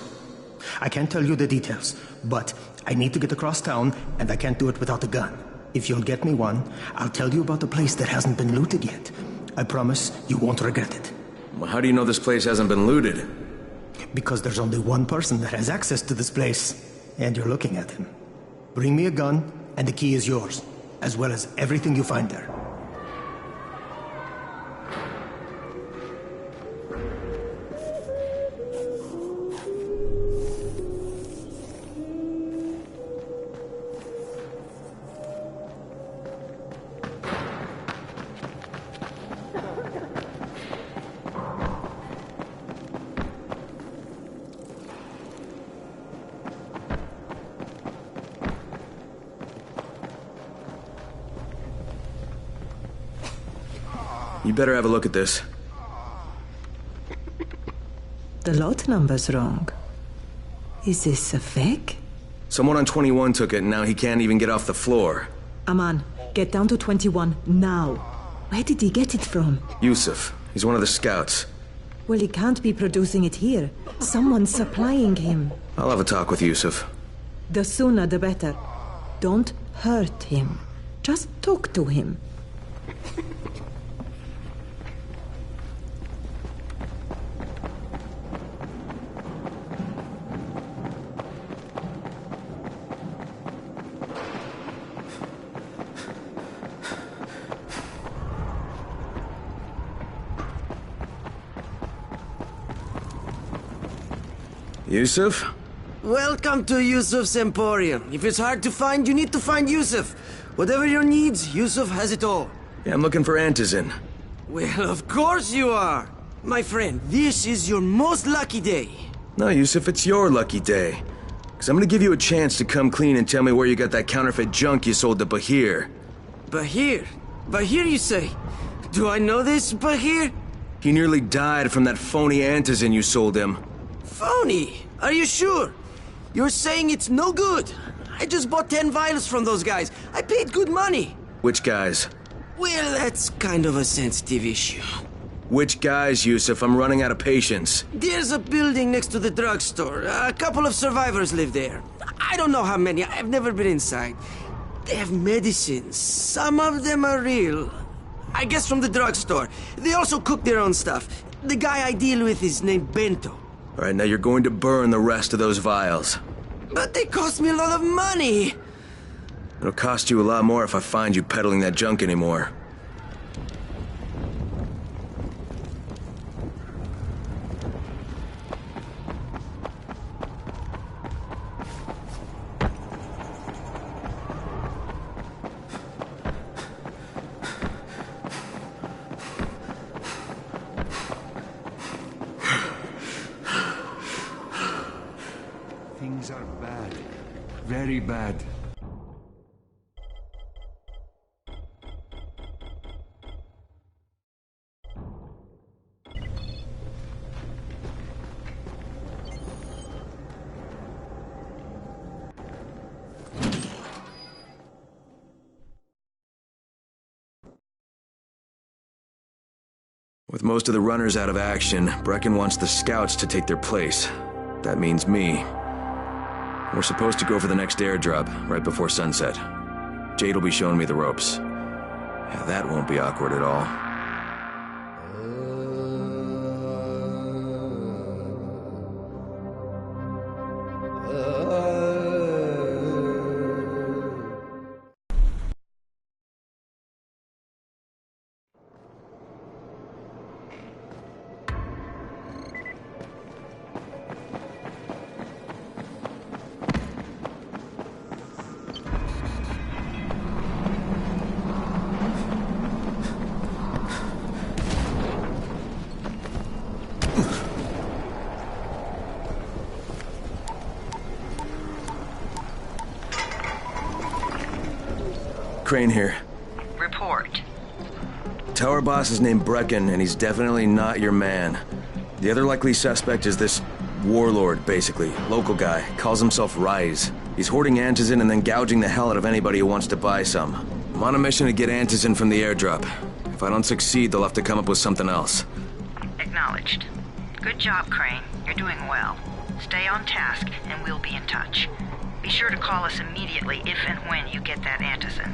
I can't tell you the details, but I need to get across town, and I can't do it without a gun. If you'll get me one, I'll tell you about the place that hasn't been looted yet. I promise you won't regret it. Well, how do you know this place hasn't been looted? Because there's only one person that has access to this place, and you're looking at him. Bring me a gun, and the key is yours, as well as everything you find there. You better have a look at this. The lot number's wrong. Is this a fake? Someone on 21 took it, and now he can't even get off the floor. Aman, get down to 21 now. Where did he get it from? Yusuf. He's one of the scouts. Well, he can't be producing it here. Someone's supplying him. I'll have a talk with Yusuf. The sooner the better. Don't hurt him. Just talk to him. Yusuf? Welcome to Yusuf's Emporium. If it's hard to find, you need to find Yusuf. Whatever your needs, Yusuf has it all. Yeah, I'm looking for Antizin. Well, of course you are. My friend, this is your most lucky day. No, Yusuf, it's your lucky day. Because I'm gonna give you a chance to come clean and tell me where you got that counterfeit junk you sold to Bahir. Bahir? Bahir, you say? Do I know this Bahir? He nearly died from that phony Antizin you sold him. Phony? Are you sure? You're saying it's no good? I just bought 10 vials from those guys. I paid good money. Which guys? Well, that's kind of a sensitive issue. Which guys, Yusuf? I'm running out of patience. There's a building next to the drugstore. A couple of survivors live there. I don't know how many. I've never been inside. They have medicines. Some of them are real. I guess from the drugstore. They also cook their own stuff. The guy I deal with is named Bento. All right, now you're going to burn the rest of those vials. But they cost me a lot of money. It'll cost you a lot more if I find you peddling that junk anymore. Things are bad. Very bad. With most of the runners out of action, Brecken wants the scouts to take their place. That means me. We're supposed to go for the next airdrop, right before sunset. Jade will be showing me the ropes. Yeah, that won't be awkward at all. Crane here. Report. Tower boss is named Brecken, and he's definitely not your man. The other likely suspect is this warlord, basically. Local guy. Calls himself Rise. He's hoarding Antizin and then gouging the hell out of anybody who wants to buy some. I'm on a mission to get Antizin from the airdrop. If I don't succeed, they'll have to come up with something else. Acknowledged. Good job, Crane. You're doing well. Stay on task, and we'll be in touch. Be sure to call us immediately if and when you get that Antizin.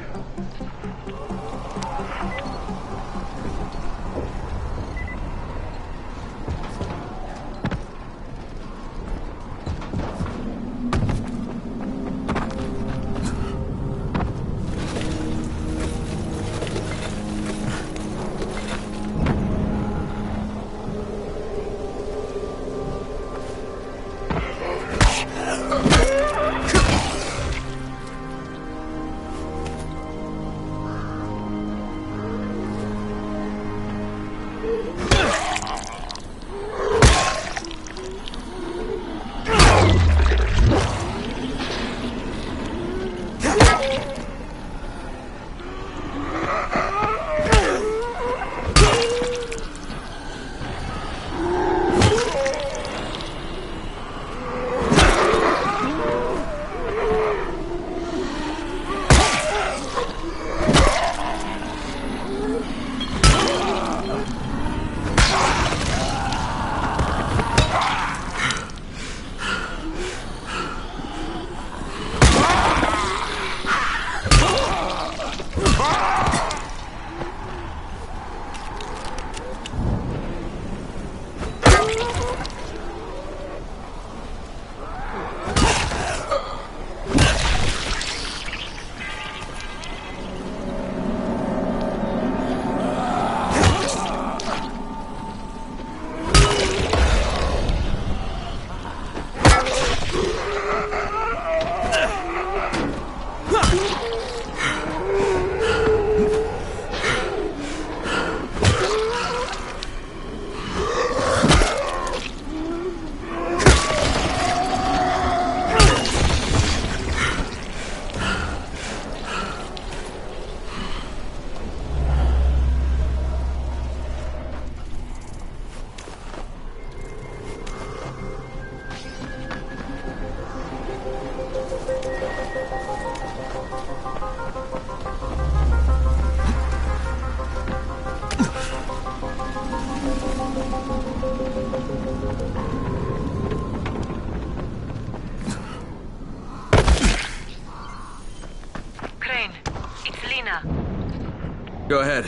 Go ahead.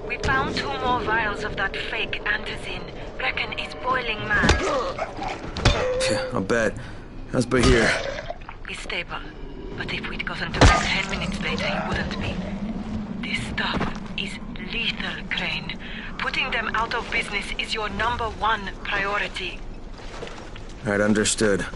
We found 2 more vials of that fake antizin. Brecken is boiling mad. I'll bet. How's Bahir? He's stable. But if we'd gotten to him 10 minutes later, he wouldn't be. This stuff is lethal, Crane. Putting them out of business is your #1 priority. Alright, understood.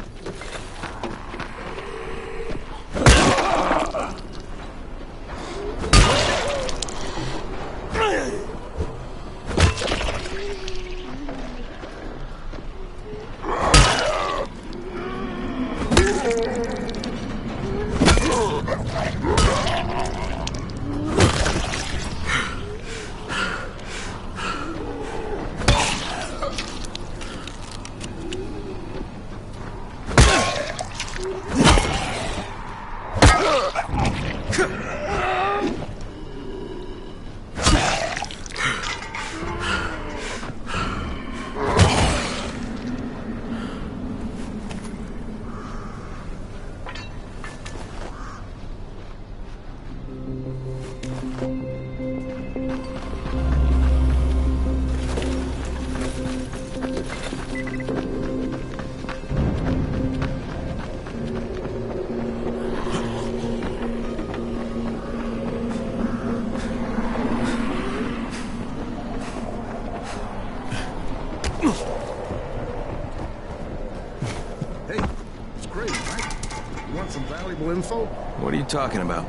Info? What are you talking about?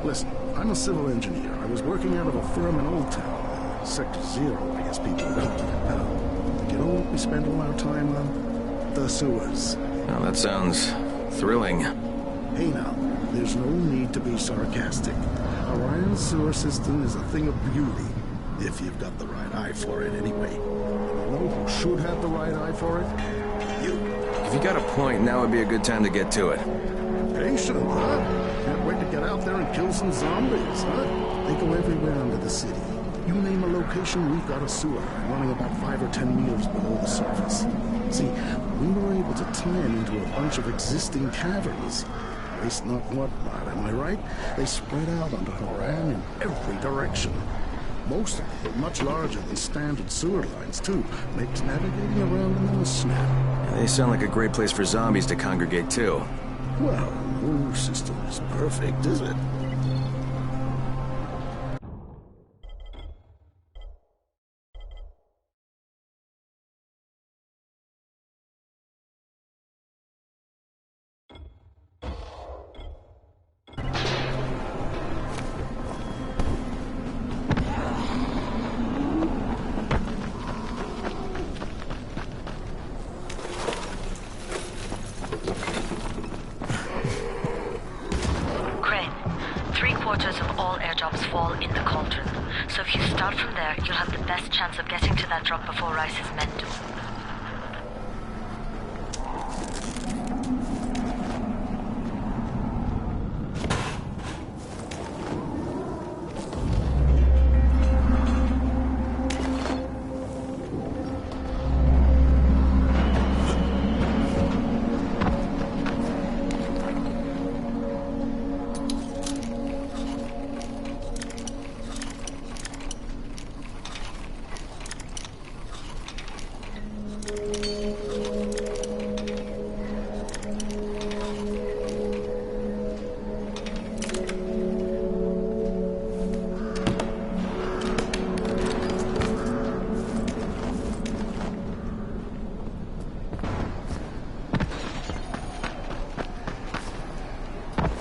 Listen, I'm a civil engineer. I was working out of a firm in Old Town. Sector 0, I guess people know. You know what we spend all our time on? The sewers. Well, that sounds thrilling. Hey now, there's no need to be sarcastic. Orion's sewer system is a thing of beauty, if you've got the right eye for it anyway. You know who should have the right eye for it? You. If you got a point, now would be a good time to get to it. Patient, huh? Can't wait to get out there and kill some zombies, huh? They go everywhere under the city. You name a location, we've got a sewer running about 5 or 10 meters below the surface. See, we were able to tie them into a bunch of existing caverns. Waste not, want not, am I right? They spread out under Horan in every direction. Most of them much larger than standard sewer lines, too. Makes navigating around them a snap. They sound like a great place for zombies to congregate, too. Well, no system is perfect, is it? Of all airdrops fall in the cauldron. So if you start from there, you'll have the best chance of getting to that drop before Rice's men do.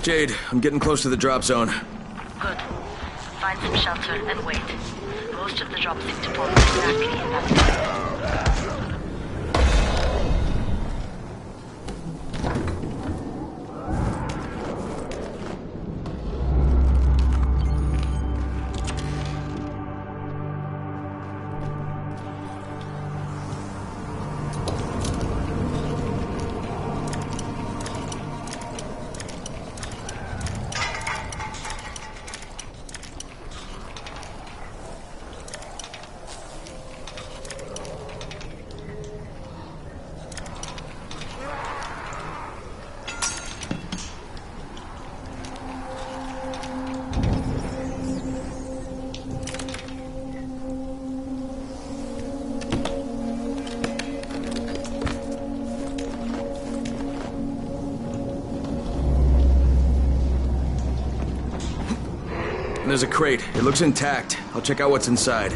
Jade, I'm getting close to the drop zone. Good. Find some shelter and wait. Most of the drops seem to fall exactly in that time. There's a crate. It looks intact. I'll check out what's inside.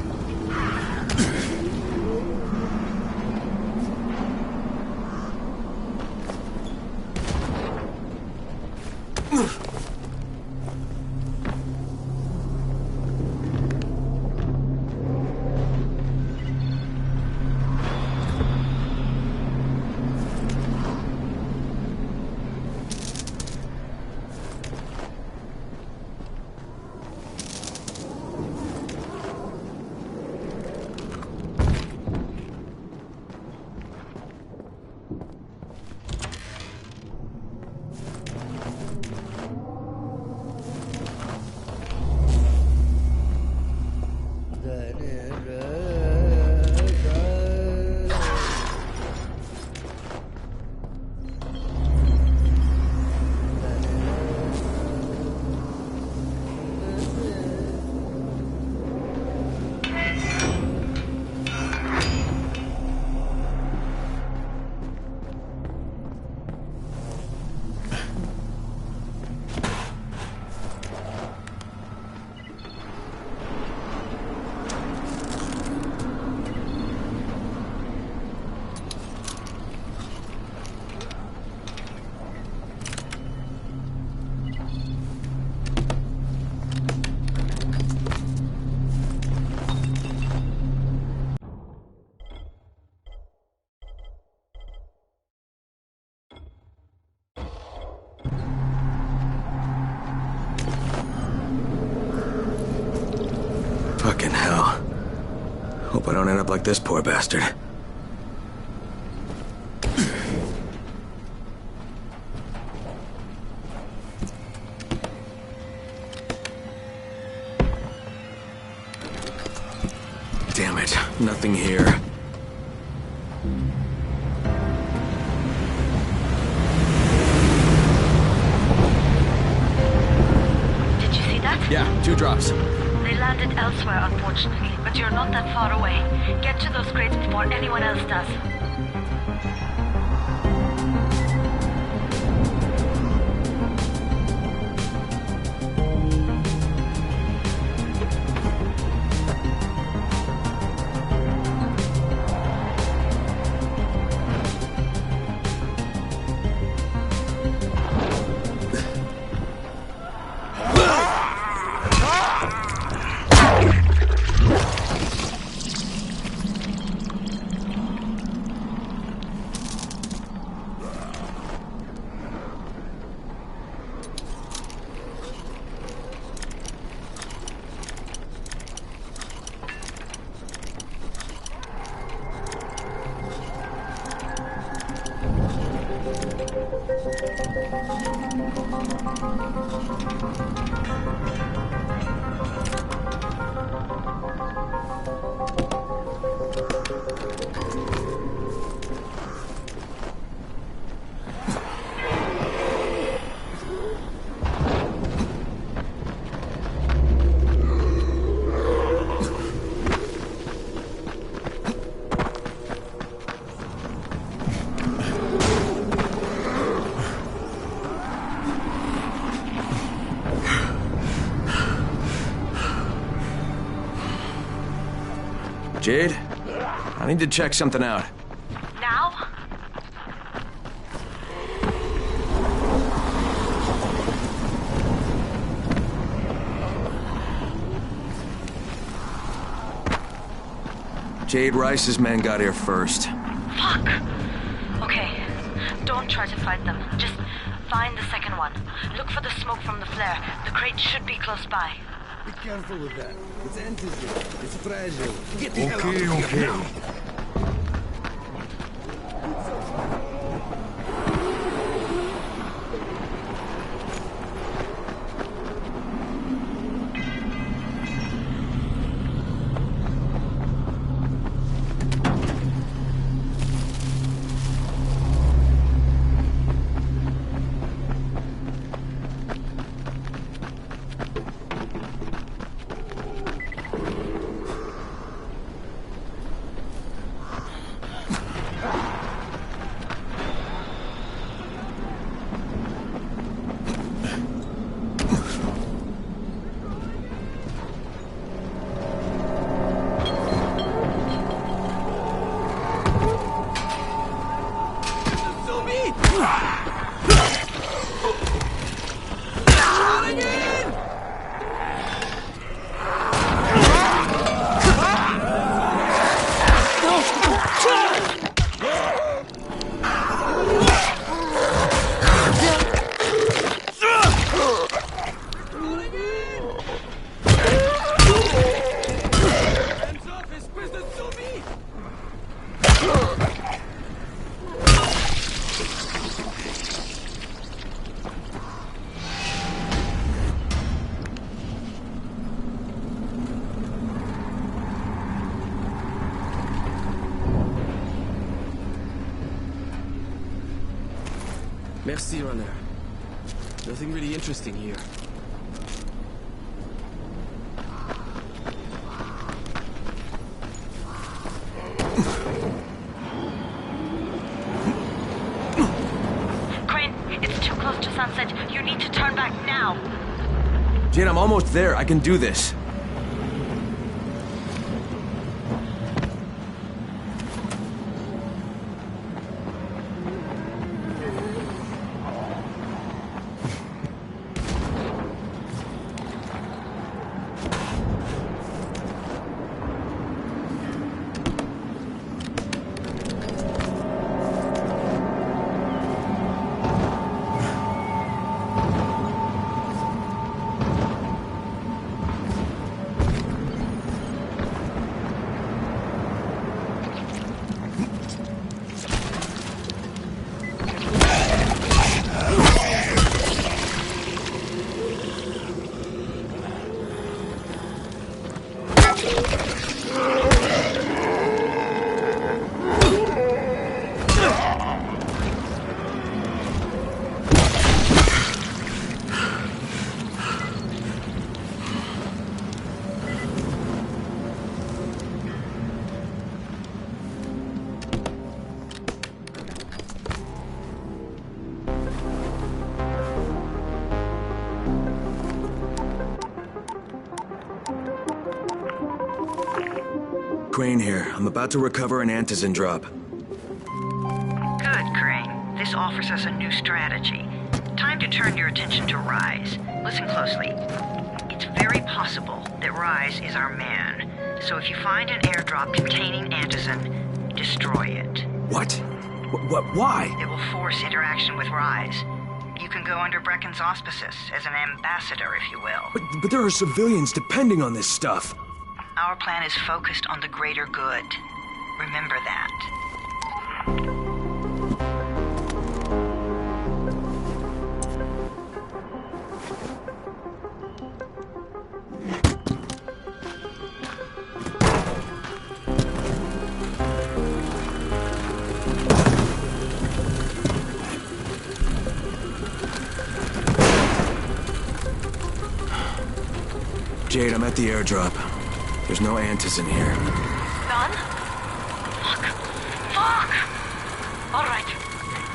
Fucking hell. Hope I don't end up like this poor bastard. Damn it, nothing here. Did you see that? Yeah, 2 drops. They landed elsewhere, unfortunately, but you're not that far away. Get to those crates before anyone else does. Jade, I need to check something out. Now? Jade Rice's men got here first. Fuck! Okay, don't try to fight them. Just find the second one. Look for the smoke from the flare. The crate should be close by. Be careful with that. It's antigen. It's fragile. Get the hell out of here now. Merci, Runner. Nothing really interesting here. Crane, it's too close to sunset. You need to turn back now. Jade, I'm almost there. I can do this. Crane here. I'm about to recover an Antizin drop. Good, Crane. This offers us a new strategy. Time to turn your attention to Rise. Listen closely. It's very possible that Rise is our man. So if you find an airdrop containing Antizin, destroy it. What? Why? It will force interaction with Rise. You can go under Brecken's auspices as an ambassador, if you will. But there are civilians depending on this stuff. Our plan is focused on the greater good. Remember that. Jade, I'm at the airdrop. There's no Antizin here. None? Fuck. Fuck! All right.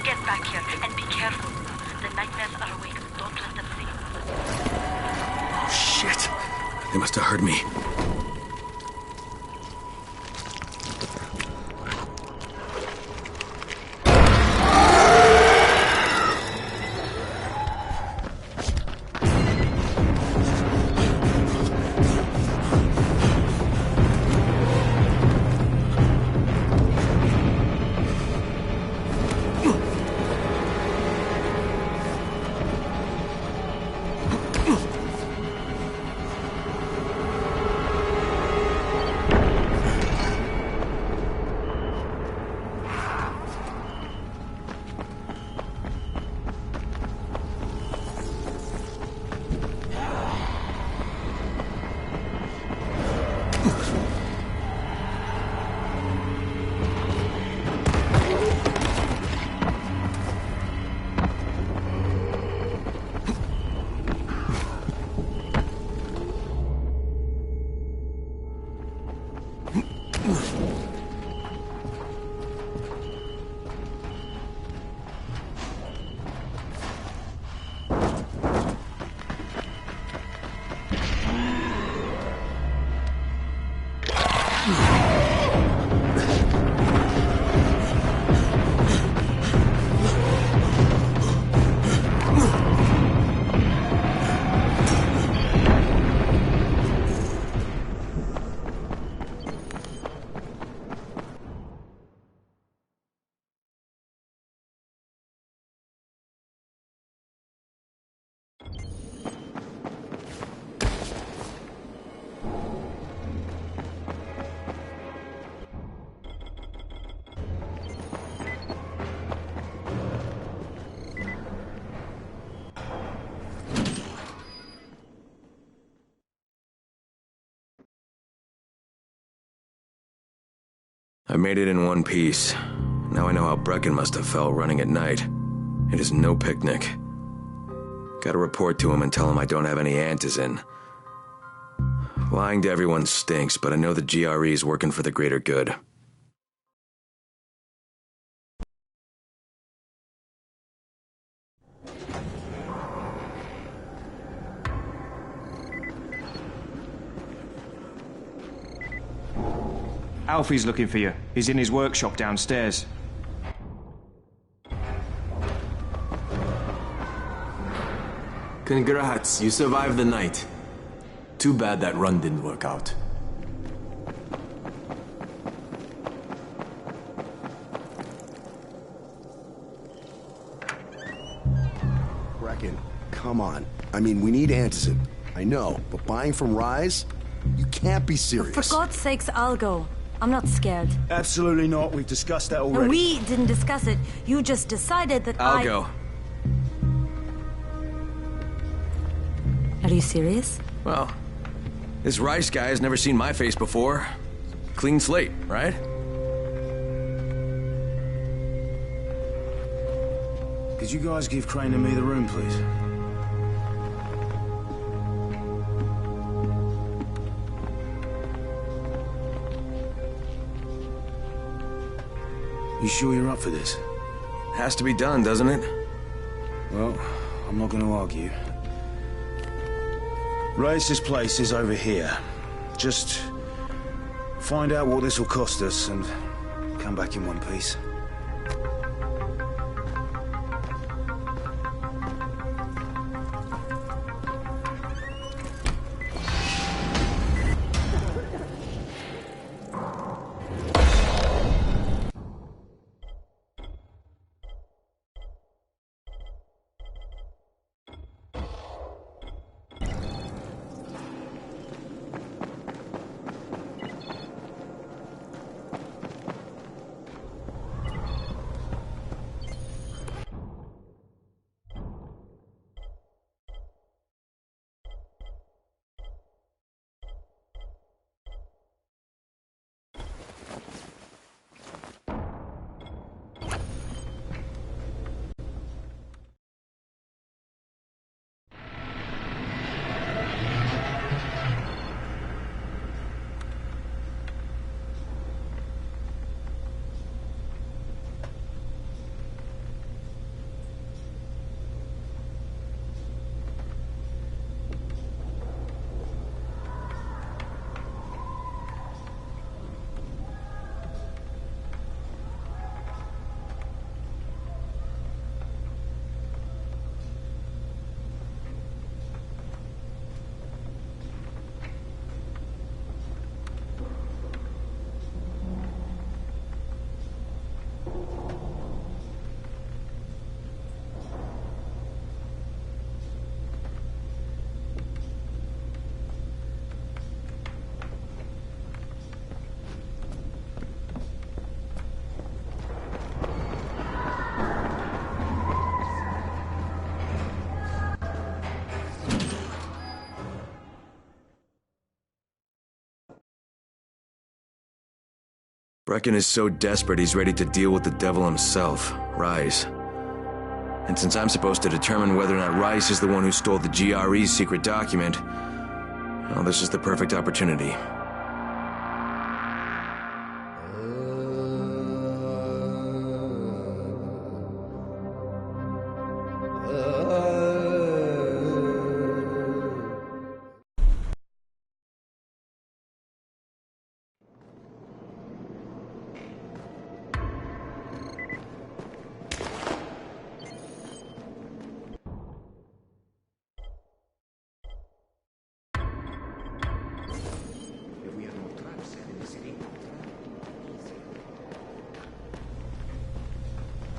Get back here and be careful. The nightmares are awake. Don't let them see you. Oh, shit. They must have heard me. I made it in one piece. Now I know how Brecken must have felt running at night. It is no picnic. Gotta report to him and tell him I don't have any antizin. Lying to everyone stinks, but I know the GRE is working for the greater good. Alfie's looking for you. He's in his workshop downstairs. Congrats, you survived the night. Too bad that run didn't work out. Brecken, come on. I mean, we need antizin. I know, but buying from Rise? You can't be serious. For God's sakes, I'll go. I'm not scared. Absolutely not. We've discussed that already. And we didn't discuss it. You just decided that I'll go. Are you serious? Well, this Rice guy has never seen my face before. Clean slate, right? Could you guys give Crane and me the room, please? You sure you're up for this? Has to be done, doesn't it? Well, I'm not going to argue. Race's place is over here. Just find out what this will cost us and come back in one piece. Brecken is so desperate he's ready to deal with the devil himself, Rise. And since I'm supposed to determine whether or not Rice is the one who stole the GRE's secret document, well, this is the perfect opportunity.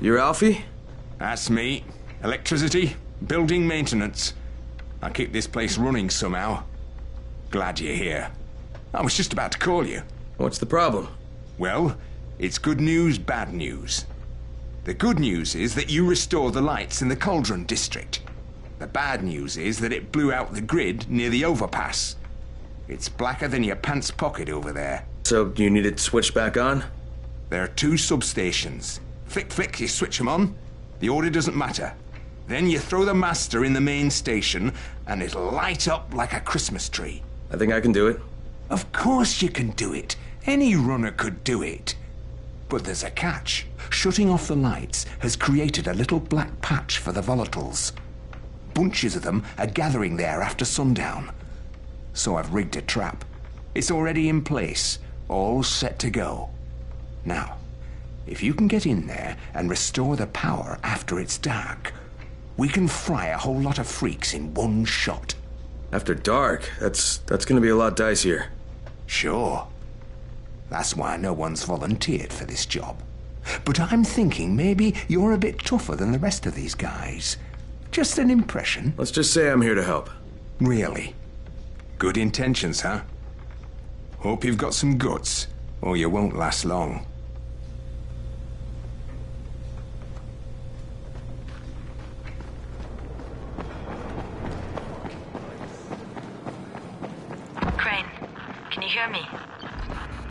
You're Alfie? That's me. Electricity, building maintenance. I keep this place running somehow. Glad you're here. I was just about to call you. What's the problem? Well, it's good news, bad news. The good news is that you restored the lights in the Cauldron district. The bad news is that it blew out the grid near the overpass. It's blacker than your pants pocket over there. So, you need it switched back on? There are 2 substations. Flick, flick, you switch them on. The order doesn't matter. Then you throw the master in the main station, and it'll light up like a Christmas tree. I think I can do it. Of course you can do it. Any runner could do it. But there's a catch. Shutting off the lights has created a little black patch for the volatiles. Bunches of them are gathering there after sundown. So I've rigged a trap. It's already in place, all set to go. Now, if you can get in there and restore the power after it's dark, we can fry a whole lot of freaks in one shot. After dark? That's gonna be a lot dicier. Sure. That's why no one's volunteered for this job. But I'm thinking maybe you're a bit tougher than the rest of these guys. Just an impression. Let's just say I'm here to help. Really? Good intentions, huh? Hope you've got some guts, or you won't last long. Crane, can you hear me?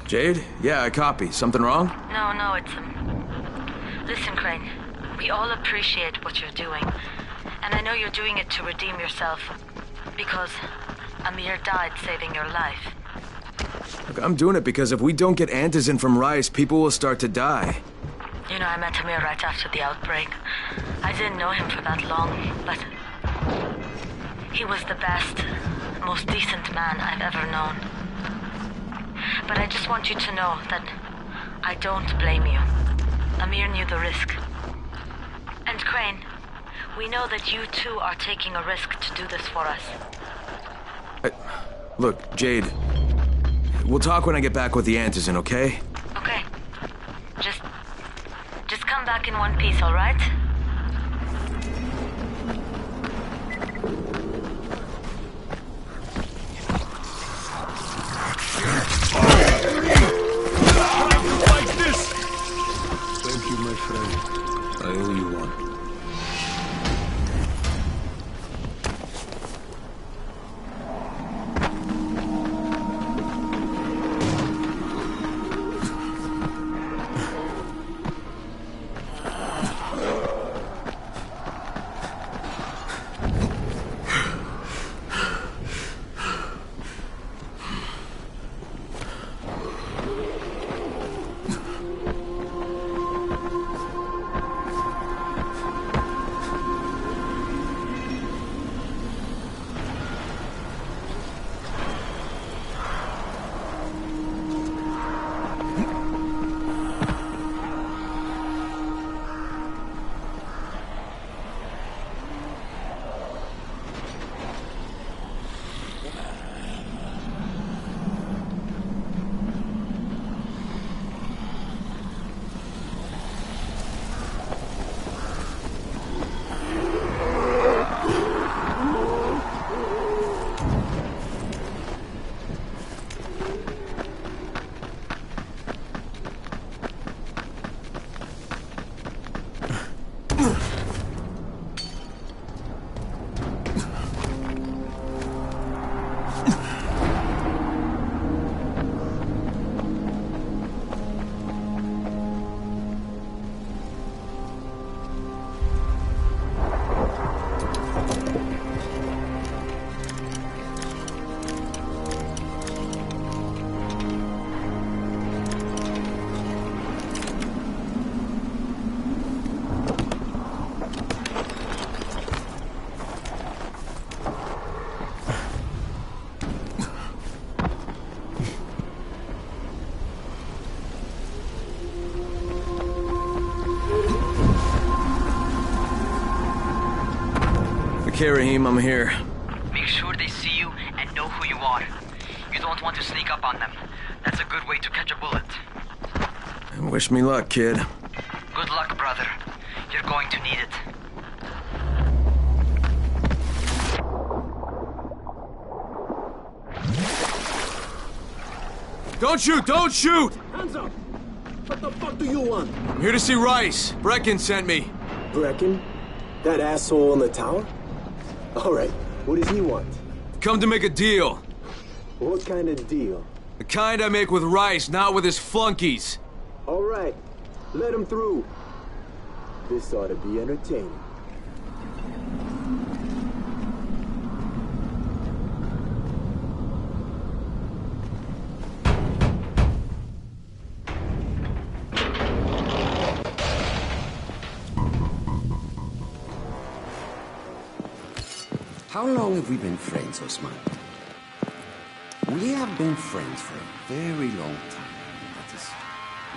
Jade? Yeah, I copy. Something wrong? No, it's... Listen, Crane, we all appreciate what you're doing. And I know you're doing it to redeem yourself. Because Amir died saving your life. Look, I'm doing it because if we don't get Antizin from Rais, people will start to die. You know, I met Amir right after the outbreak. I didn't know him for that long, but... he was the best, most decent man I've ever known. But I just want you to know that I don't blame you. Amir knew the risk. And Crane, we know that you too are taking a risk to do this for us. Look, Jade, we'll talk when I get back with the Antizin, okay? Okay. Just come back in one piece, all right? Thank you, my friend. I owe you one. Okay, Rahim, I'm here. Make sure they see you and know who you are. You don't want to sneak up on them. That's a good way to catch a bullet. Wish me luck, kid. Good luck, brother. You're going to need it. Don't shoot! Don't shoot! Hands up! What the fuck do you want? I'm here to see Rais. Brecken sent me. Brecken? That asshole in the tower? Alright, what does he want? Come to make a deal. What kind of deal? The kind I make with Rais, not with his flunkies. Alright, let him through. This ought to be entertaining. How long have we been friends, Osman? We have been friends for a very long time. That is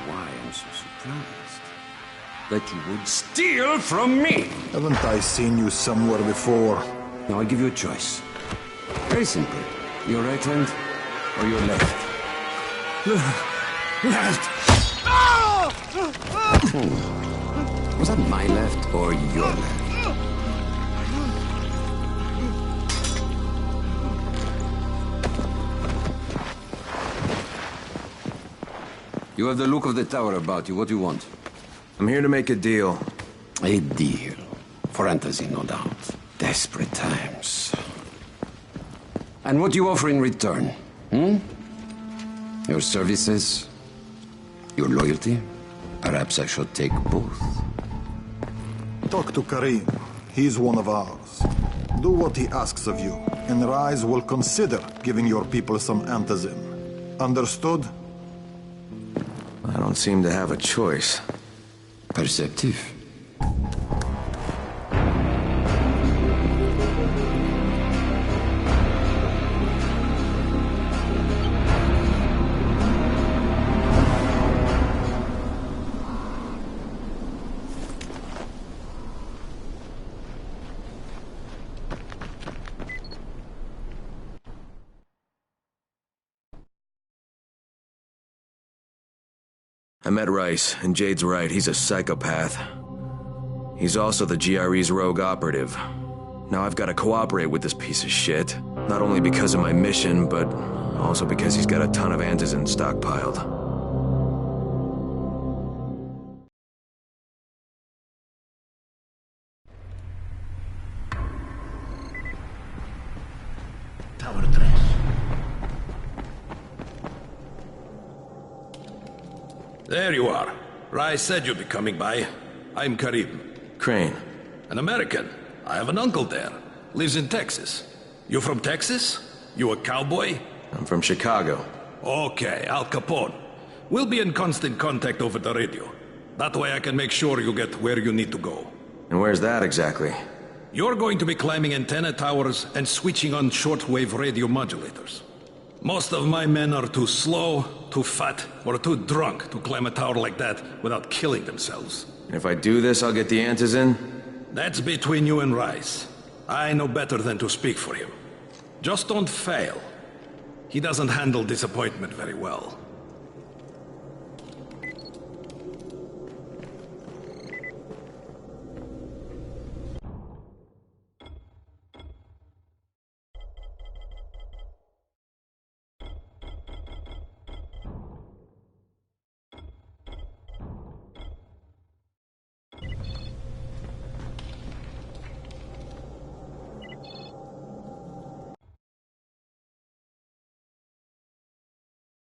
why I'm so surprised that you would steal from me. Haven't I seen you somewhere before? Now I'll give you a choice. Very simple. Your right hand or your left? Left! Was that my left or your left? You have the look of the tower about you. What do you want? I'm here to make a deal. A deal. For Antizin, no doubt. Desperate times. And what do you offer in return? Your services? Your loyalty? Perhaps I should take both. Talk to Karim. He's one of ours. Do what he asks of you, and Rise will consider giving your people some Antizin. Understood? I don't seem to have a choice. Perceptive. I met Rice, and Jade's right, he's a psychopath. He's also the GRE's rogue operative. Now I've got to cooperate with this piece of shit, not only because of my mission, but also because he's got a ton of Antizin stockpiled. Tower 3. There you are. Rice said you'd be coming by. I'm Karim. Crane. An American. I have an uncle there. Lives in Texas. You from Texas? You a cowboy? I'm from Chicago. Okay, Al Capone. We'll be in constant contact over the radio. That way I can make sure you get where you need to go. And where's that exactly? You're going to be climbing antenna towers and switching on shortwave radio modulators. Most of my men are too slow, too fat, or too drunk to climb a tower like that without killing themselves. And if I do this, I'll get the Antizin? That's between you and Rice. I know better than to speak for him. Just don't fail. He doesn't handle disappointment very well.